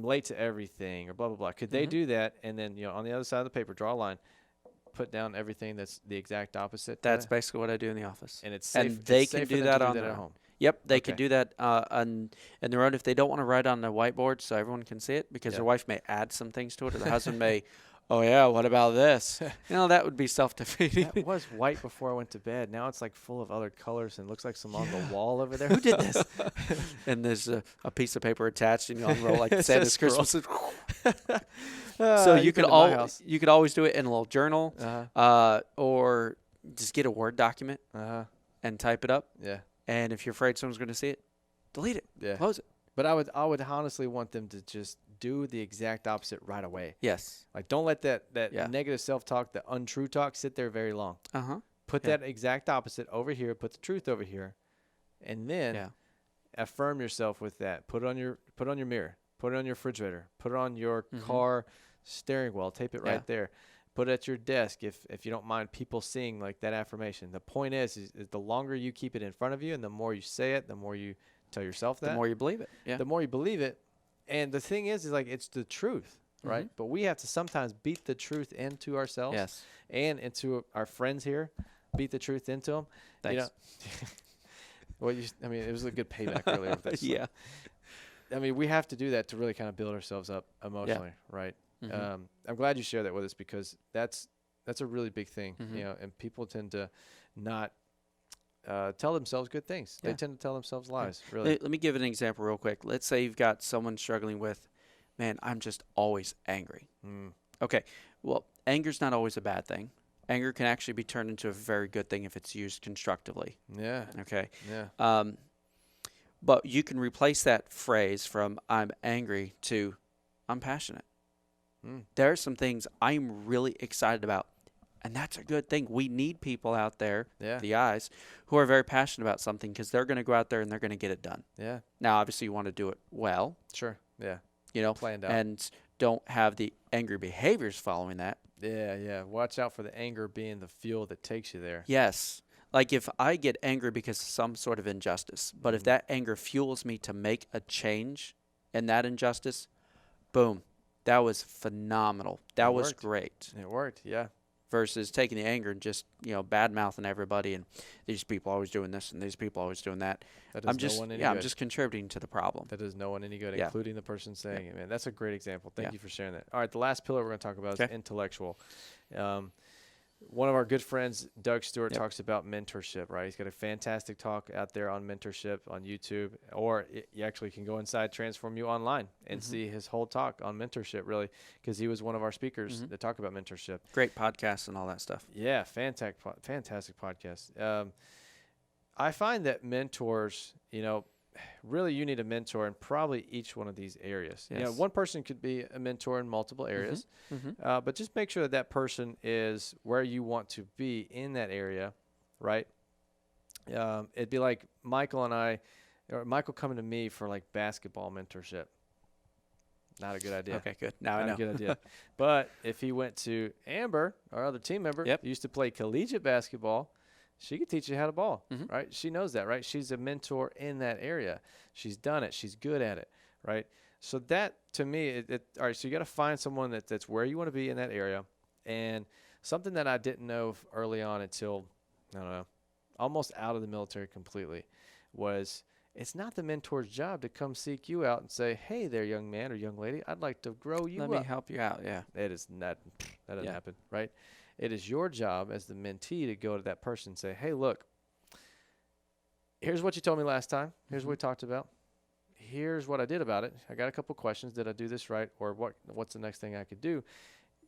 Speaker 2: late to everything, or blah, blah, blah. Could they do that? And then, on the other side of the paper, draw a line, put down everything that's the exact opposite.
Speaker 3: That's basically what I do in the office.
Speaker 2: And it's safe.
Speaker 3: And they
Speaker 2: it's
Speaker 3: can
Speaker 2: safe
Speaker 3: do
Speaker 2: for them
Speaker 3: that
Speaker 2: to
Speaker 3: on
Speaker 2: do
Speaker 3: their
Speaker 2: at
Speaker 3: own.
Speaker 2: home.
Speaker 3: Yep, they
Speaker 2: Okay.
Speaker 3: can do that on their own if they don't want to write on the whiteboard so everyone can see it, because their wife may add some things to it, or the husband may, oh yeah, what about this? That would be self-defeating.
Speaker 2: That was white before I went to bed. Now it's like full of other colors and looks like some on the wall over there. Who did this?
Speaker 3: And there's a piece of paper attached, and you unroll like
Speaker 2: It
Speaker 3: Santa's
Speaker 2: says
Speaker 3: Christmas.
Speaker 2: So
Speaker 3: You could always do it in a little journal, or just get a Word document and type it up.
Speaker 2: Yeah.
Speaker 3: And if you're afraid someone's going to see it, delete it.
Speaker 2: Yeah.
Speaker 3: Close it.
Speaker 2: But I would honestly want them to just do the exact opposite right away.
Speaker 3: Yes.
Speaker 2: Like, don't let that negative self-talk, the untrue talk, sit there very long. Put that exact opposite over here. Put the truth over here, and then affirm yourself with that. Put it on your mirror. Put it on your refrigerator. Put it on your car steering wheel. Tape it right there. Put it at your desk if you don't mind people seeing like that affirmation. The point is the longer you keep it in front of you, and the more you say it, the more you tell yourself that,
Speaker 3: the more you believe it. Yeah.
Speaker 2: the more you believe it. And the thing is like, it's the truth, right? But we have to sometimes beat the truth into ourselves and into our friends here. Beat the truth into them.
Speaker 3: Thanks.
Speaker 2: Well, it was a good payback earlier with this.
Speaker 3: Yeah.
Speaker 2: I mean, we have to do that to really kind of build ourselves up emotionally, right? I'm glad you shared that with us, because that's a really big thing, and people tend to not tell themselves good things. They tend to tell themselves lies, really.
Speaker 3: Let me give an example real quick. Let's say you've got someone struggling with, man, I'm just always angry. Okay, well, anger's not always a bad thing. Anger can actually be turned into a very good thing if it's used constructively.
Speaker 2: Yeah.
Speaker 3: Okay.
Speaker 2: Yeah.
Speaker 3: But you can replace that phrase from I'm angry to I'm passionate. There are some things I'm really excited about, and that's a good thing. We need people out there, the eyes, who are very passionate about something, because they're going to go out there and they're going to get it done.
Speaker 2: Yeah.
Speaker 3: Now, obviously, you want to do it well.
Speaker 2: Sure. Yeah.
Speaker 3: Planned
Speaker 2: out.
Speaker 3: And don't have the angry behaviors following that.
Speaker 2: Yeah, yeah. Watch out for the anger being the fuel that takes you there.
Speaker 3: Yes. Like if I get angry because of some sort of injustice, but if that anger fuels me to make a change in that injustice, boom, that was phenomenal. That was great.
Speaker 2: It worked, yeah.
Speaker 3: Versus taking the anger and just, bad-mouthing everybody, and these people always doing this and these people always doing that.
Speaker 2: That does no one any good.
Speaker 3: I'm just contributing to the problem.
Speaker 2: That does no one any good, including the person saying it, man. That's a great example. Thank you for sharing that. All right, the last pillar we're going to talk about is intellectual. One of our good friends, Doug Stewart, talks about mentorship, right? He's got a fantastic talk out there on mentorship on YouTube, or you actually can go inside Transform You online and see his whole talk on mentorship, really, because he was one of our speakers that talk about mentorship.
Speaker 3: Great podcasts and all that stuff.
Speaker 2: Yeah, fantastic podcast. I find that mentors, really you need a mentor in probably each one of these areas.
Speaker 3: Yes.
Speaker 2: One person could be a mentor in multiple areas, but just make sure that person is where you want to be in that area, right? It'd be like Michael and I, or Michael coming to me for like basketball mentorship. Not a good idea.
Speaker 3: Okay, good. Now I know.
Speaker 2: Not a good idea. But if he went to Amber, our other team member, who used to play collegiate basketball, she could teach you how to ball, right? She knows that, right? She's a mentor in that area. She's done it. She's good at it, right? So that, to me, all right, so you got to find someone that's where you want to be in that area. And something that I didn't know early on until, I don't know, almost out of the military completely, was it's not the mentor's job to come seek you out and say, hey there, young man or young lady, I'd like to grow you up.
Speaker 3: Let me help you out, yeah.
Speaker 2: It is not, that doesn't happen, right? It is your job as the mentee to go to that person and say, hey, look, here's what you told me last time. Here's what we talked about. Here's what I did about it. I got a couple questions. Did I do this right? Or what's the next thing I could do?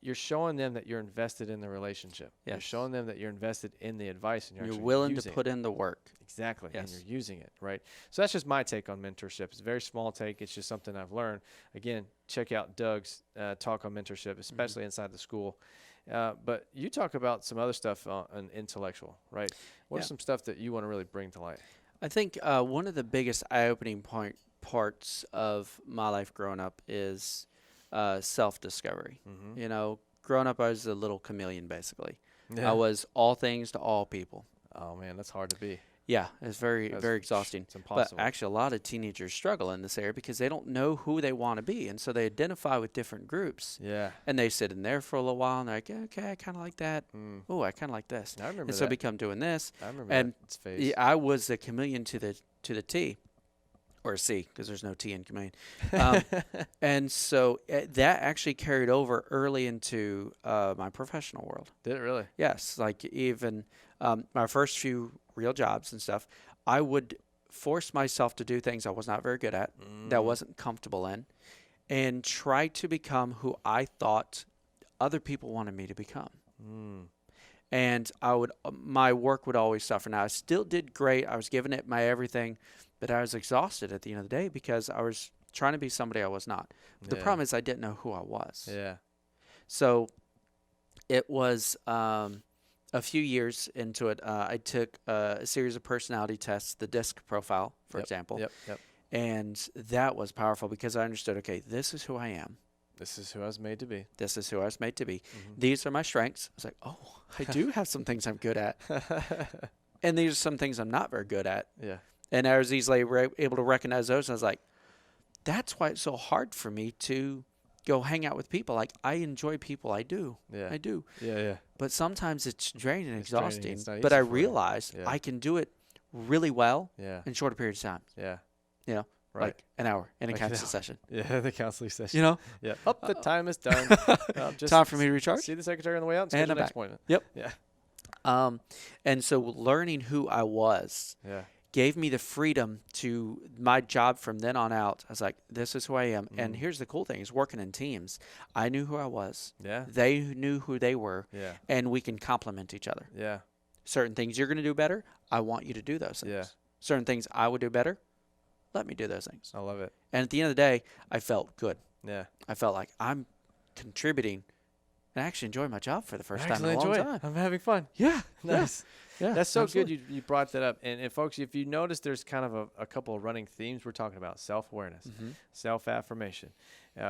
Speaker 2: You're showing them that you're invested in the relationship. Yes. You're showing them that you're invested in the advice. And you're
Speaker 3: willing to put in the work.
Speaker 2: Exactly. Yes. And you're using it, right? So that's just my take on mentorship. It's a very small take. It's just something I've learned. Again, check out Doug's talk on mentorship, especially inside the school. But you talk about some other stuff on intellectual, right? What are some stuff that you want to really bring to light?
Speaker 3: I think one of the biggest eye-opening parts of my life growing up is self-discovery. Growing up, I was a little chameleon, basically. I was all things to all people.
Speaker 2: Oh man, that's hard to be.
Speaker 3: Yeah, it's very exhausting.
Speaker 2: It's impossible.
Speaker 3: But actually, a lot of teenagers struggle in this area because they don't know who they want to be, and so they identify with different groups.
Speaker 2: Yeah.
Speaker 3: And they sit in there for a little while, and they're like, okay, I kind of like that. Oh, I kind of like this.
Speaker 2: I remember
Speaker 3: and
Speaker 2: that.
Speaker 3: so become doing this.
Speaker 2: I remember
Speaker 3: and
Speaker 2: that phase.
Speaker 3: Yeah, I was a chameleon to the T, or C, because there's no T in chameleon. And so that actually carried over early into my professional world.
Speaker 2: Did it really?
Speaker 3: Yes, like even my first few real jobs and stuff, I would force myself to do things I was not very good at, that I wasn't comfortable in, and try to become who I thought other people wanted me to become. And my work would always suffer. Now, I still did great. I was giving it my everything, but I was exhausted at the end of the day because I was trying to be somebody I was not. But the problem is I didn't know who I was.
Speaker 2: Yeah.
Speaker 3: So it was a few years into it. I took a series of personality tests, the DISC profile, for example.
Speaker 2: Yep.
Speaker 3: And that was powerful because I understood, okay, this is who I am.
Speaker 2: This is who I was made to be.
Speaker 3: This is who I was made to be. These are my strengths. I was like, oh, I do have some things I'm good at. And these are some things I'm not very good at.
Speaker 2: Yeah.
Speaker 3: And I was easily able to recognize those. And I was like, that's why it's so hard for me to go hang out with people. Like, I enjoy people. I do.
Speaker 2: Yeah.
Speaker 3: I do.
Speaker 2: Yeah.
Speaker 3: But sometimes it's draining and exhausting.
Speaker 2: It's not
Speaker 3: But
Speaker 2: easy
Speaker 3: I
Speaker 2: for you.
Speaker 3: realized
Speaker 2: Yeah.
Speaker 3: I can do it really well
Speaker 2: Yeah.
Speaker 3: in shorter periods of time.
Speaker 2: Yeah.
Speaker 3: You know,
Speaker 2: Right.
Speaker 3: like an hour in a
Speaker 2: Like an
Speaker 3: counseling
Speaker 2: hour.
Speaker 3: session.
Speaker 2: Yeah, the counseling session.
Speaker 3: You know,
Speaker 2: Yeah. The time is done. Just
Speaker 3: time for me to recharge.
Speaker 2: see the secretary on the way out and schedule
Speaker 3: And I'm
Speaker 2: the next
Speaker 3: back.
Speaker 2: appointment.
Speaker 3: Yep.
Speaker 2: Yeah.
Speaker 3: And so learning who I was
Speaker 2: Yeah.
Speaker 3: gave me the freedom to my job from then on out. I was like, this is who I am. And here's the cool thing is working in teams. I knew who I was.
Speaker 2: Yeah.
Speaker 3: They knew who they were.
Speaker 2: Yeah.
Speaker 3: And we can complement each other.
Speaker 2: Yeah.
Speaker 3: Certain things you're going to do better, I want you to do those things.
Speaker 2: Yeah.
Speaker 3: Certain things I would do better, let me do those things.
Speaker 2: I love it.
Speaker 3: And at the end of the day, I felt good.
Speaker 2: Yeah.
Speaker 3: I felt like I'm contributing and I actually enjoy my job for the first time
Speaker 2: Actually
Speaker 3: in a long
Speaker 2: enjoy
Speaker 3: time.
Speaker 2: it. I'm having fun.
Speaker 3: Yeah.
Speaker 2: Nice.
Speaker 3: Yeah.
Speaker 2: That's so
Speaker 3: absolutely.
Speaker 2: good you brought that up. And folks, if you notice, there's kind of a couple of running themes we're talking about. Self-awareness, self-affirmation.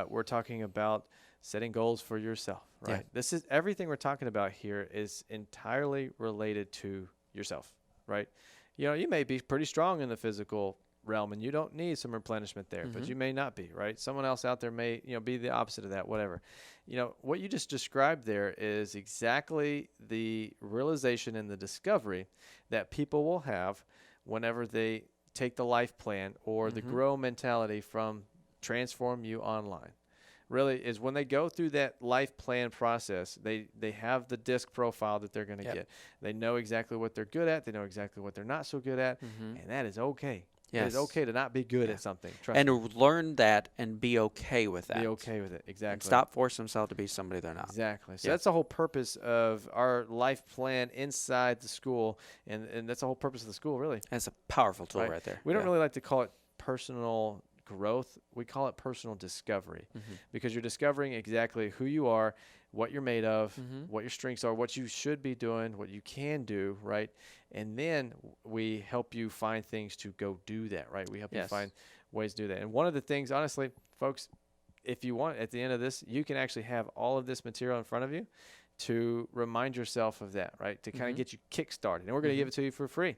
Speaker 2: We're talking about setting goals for yourself, right?
Speaker 3: Yeah.
Speaker 2: This is everything we're talking about here is entirely related to yourself, right? You know, you may be pretty strong in the physical realm and you don't need some replenishment there, but you may not be, right? Someone else out there may, be the opposite of that, whatever. What you just described there is exactly the realization and the discovery that people will have whenever they take the life plan or the grow mentality from Transform You Online. Really is when they go through that life plan process, they have the DISC profile that they're going to get. They know exactly what they're good at. They know exactly what they're not so good at. And that is okay. It is okay to not be good at something. Trust
Speaker 3: and
Speaker 2: me.
Speaker 3: to learn that and be okay with that.
Speaker 2: Be okay with it. Exactly.
Speaker 3: And stop forcing themselves to be somebody they're not.
Speaker 2: Exactly. So that's the whole purpose of our life plan inside the school. And that's the whole purpose of the school, really.
Speaker 3: That's a powerful tool right there.
Speaker 2: We don't really like to call it personal growth. We call it personal discovery because you're discovering exactly who you are, what you're made of, what your strengths are, what you should be doing, what you can do, right? And then we help you find things to go do that, right? We help you find ways to do that. And one of the things, honestly, folks, if you want, at the end of this, you can actually have all of this material in front of you to remind yourself of that, right? To kind of get you kick-started. And we're going to give it to you for free.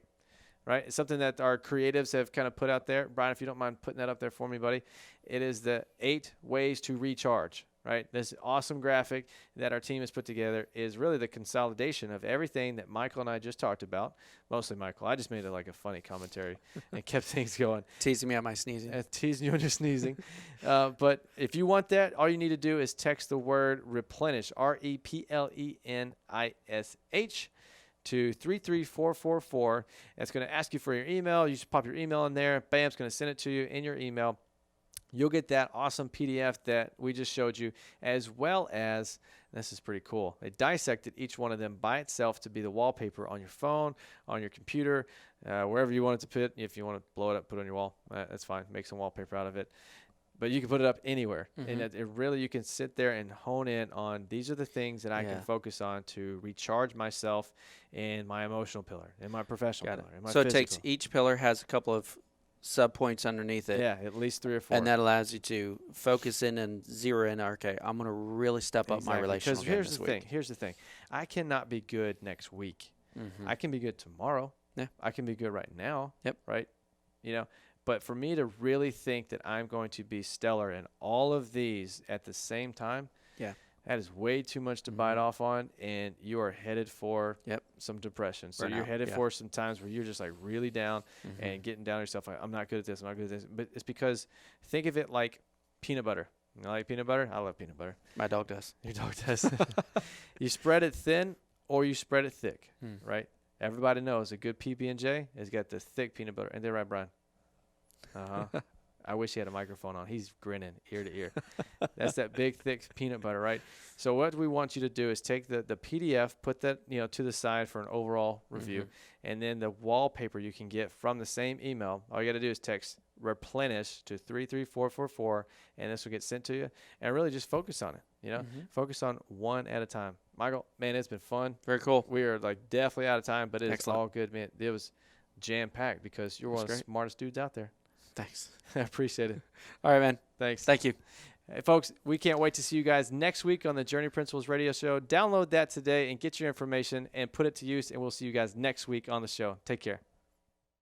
Speaker 2: Right? It's something that our creatives have kind of put out there. Brian, if you don't mind putting that up there for me, buddy. It is the 8 ways to recharge, right? This awesome graphic that our team has put together is really the consolidation of everything that Michael and I just talked about. Mostly Michael. I just made it like a funny commentary and kept things going.
Speaker 3: Teasing me on my sneezing.
Speaker 2: Teasing you on your sneezing. But if you want that, all you need to do is text the word replenish, REPLENISH, to 33444. That's going to ask you for your email. You just pop your email in there. Bam, it's going to send it to you in your email. You'll get that awesome PDF that we just showed you, as well as, this is pretty cool, they dissected each one of them by itself to be the wallpaper on your phone, on your computer, wherever you want it to put. If you want to blow it up, put it on your wall, that's fine. Make some wallpaper out of it. But you can put it up anywhere. And it really, you can sit there and hone in on, these are the things that I can focus on to recharge myself in my emotional pillar, in my professional pillar, in my
Speaker 3: So
Speaker 2: physical.
Speaker 3: it takes, each pillar has a couple of sub points underneath it.
Speaker 2: Yeah, at least 3 or 4.
Speaker 3: And that allows you to focus in and zero in. Okay, I'm going to really step up my relational game this week.
Speaker 2: Here's the thing. I cannot be good next week.
Speaker 3: Mm-hmm.
Speaker 2: I can be good tomorrow.
Speaker 3: Yeah.
Speaker 2: I can be good right now.
Speaker 3: Yep.
Speaker 2: Right? But for me to really think that I'm going to be stellar in all of these at the same time,
Speaker 3: yeah,
Speaker 2: that is way too much to bite off on, and you are headed for some depression. So you're headed for some times where you're just like really down and getting down on yourself. Like, I'm not good at this. I'm not good at this. But it's because think of it like peanut butter. You like peanut butter? I love peanut butter.
Speaker 3: My dog does.
Speaker 2: Your dog does. You spread it thin or you spread it thick, right? Everybody knows a good PB&J has got the thick peanut butter. Ain't that right, Brian? Uh-huh. I wish he had a microphone on. He's grinning ear to ear. That's that big, thick peanut butter, right? So what we want you to do is take the PDF, put that to the side for an overall review, and then the wallpaper you can get from the same email. All you got to do is text replenish to 33444, and this will get sent to you. And really just focus on it. Focus on one at a time. Michael, man, it's been fun.
Speaker 3: Very cool.
Speaker 2: We are like definitely out of time, but it's all good, man. It was jam packed because you're one of the smartest dudes out there.
Speaker 3: Thanks.
Speaker 2: I appreciate it.
Speaker 3: All right, man.
Speaker 2: Thanks.
Speaker 3: Thank you.
Speaker 2: Hey, folks, we can't wait to see you guys next week on the Journey Principles Radio Show. Download that today and get your information and put it to use, and we'll see you guys next week on the show. Take care.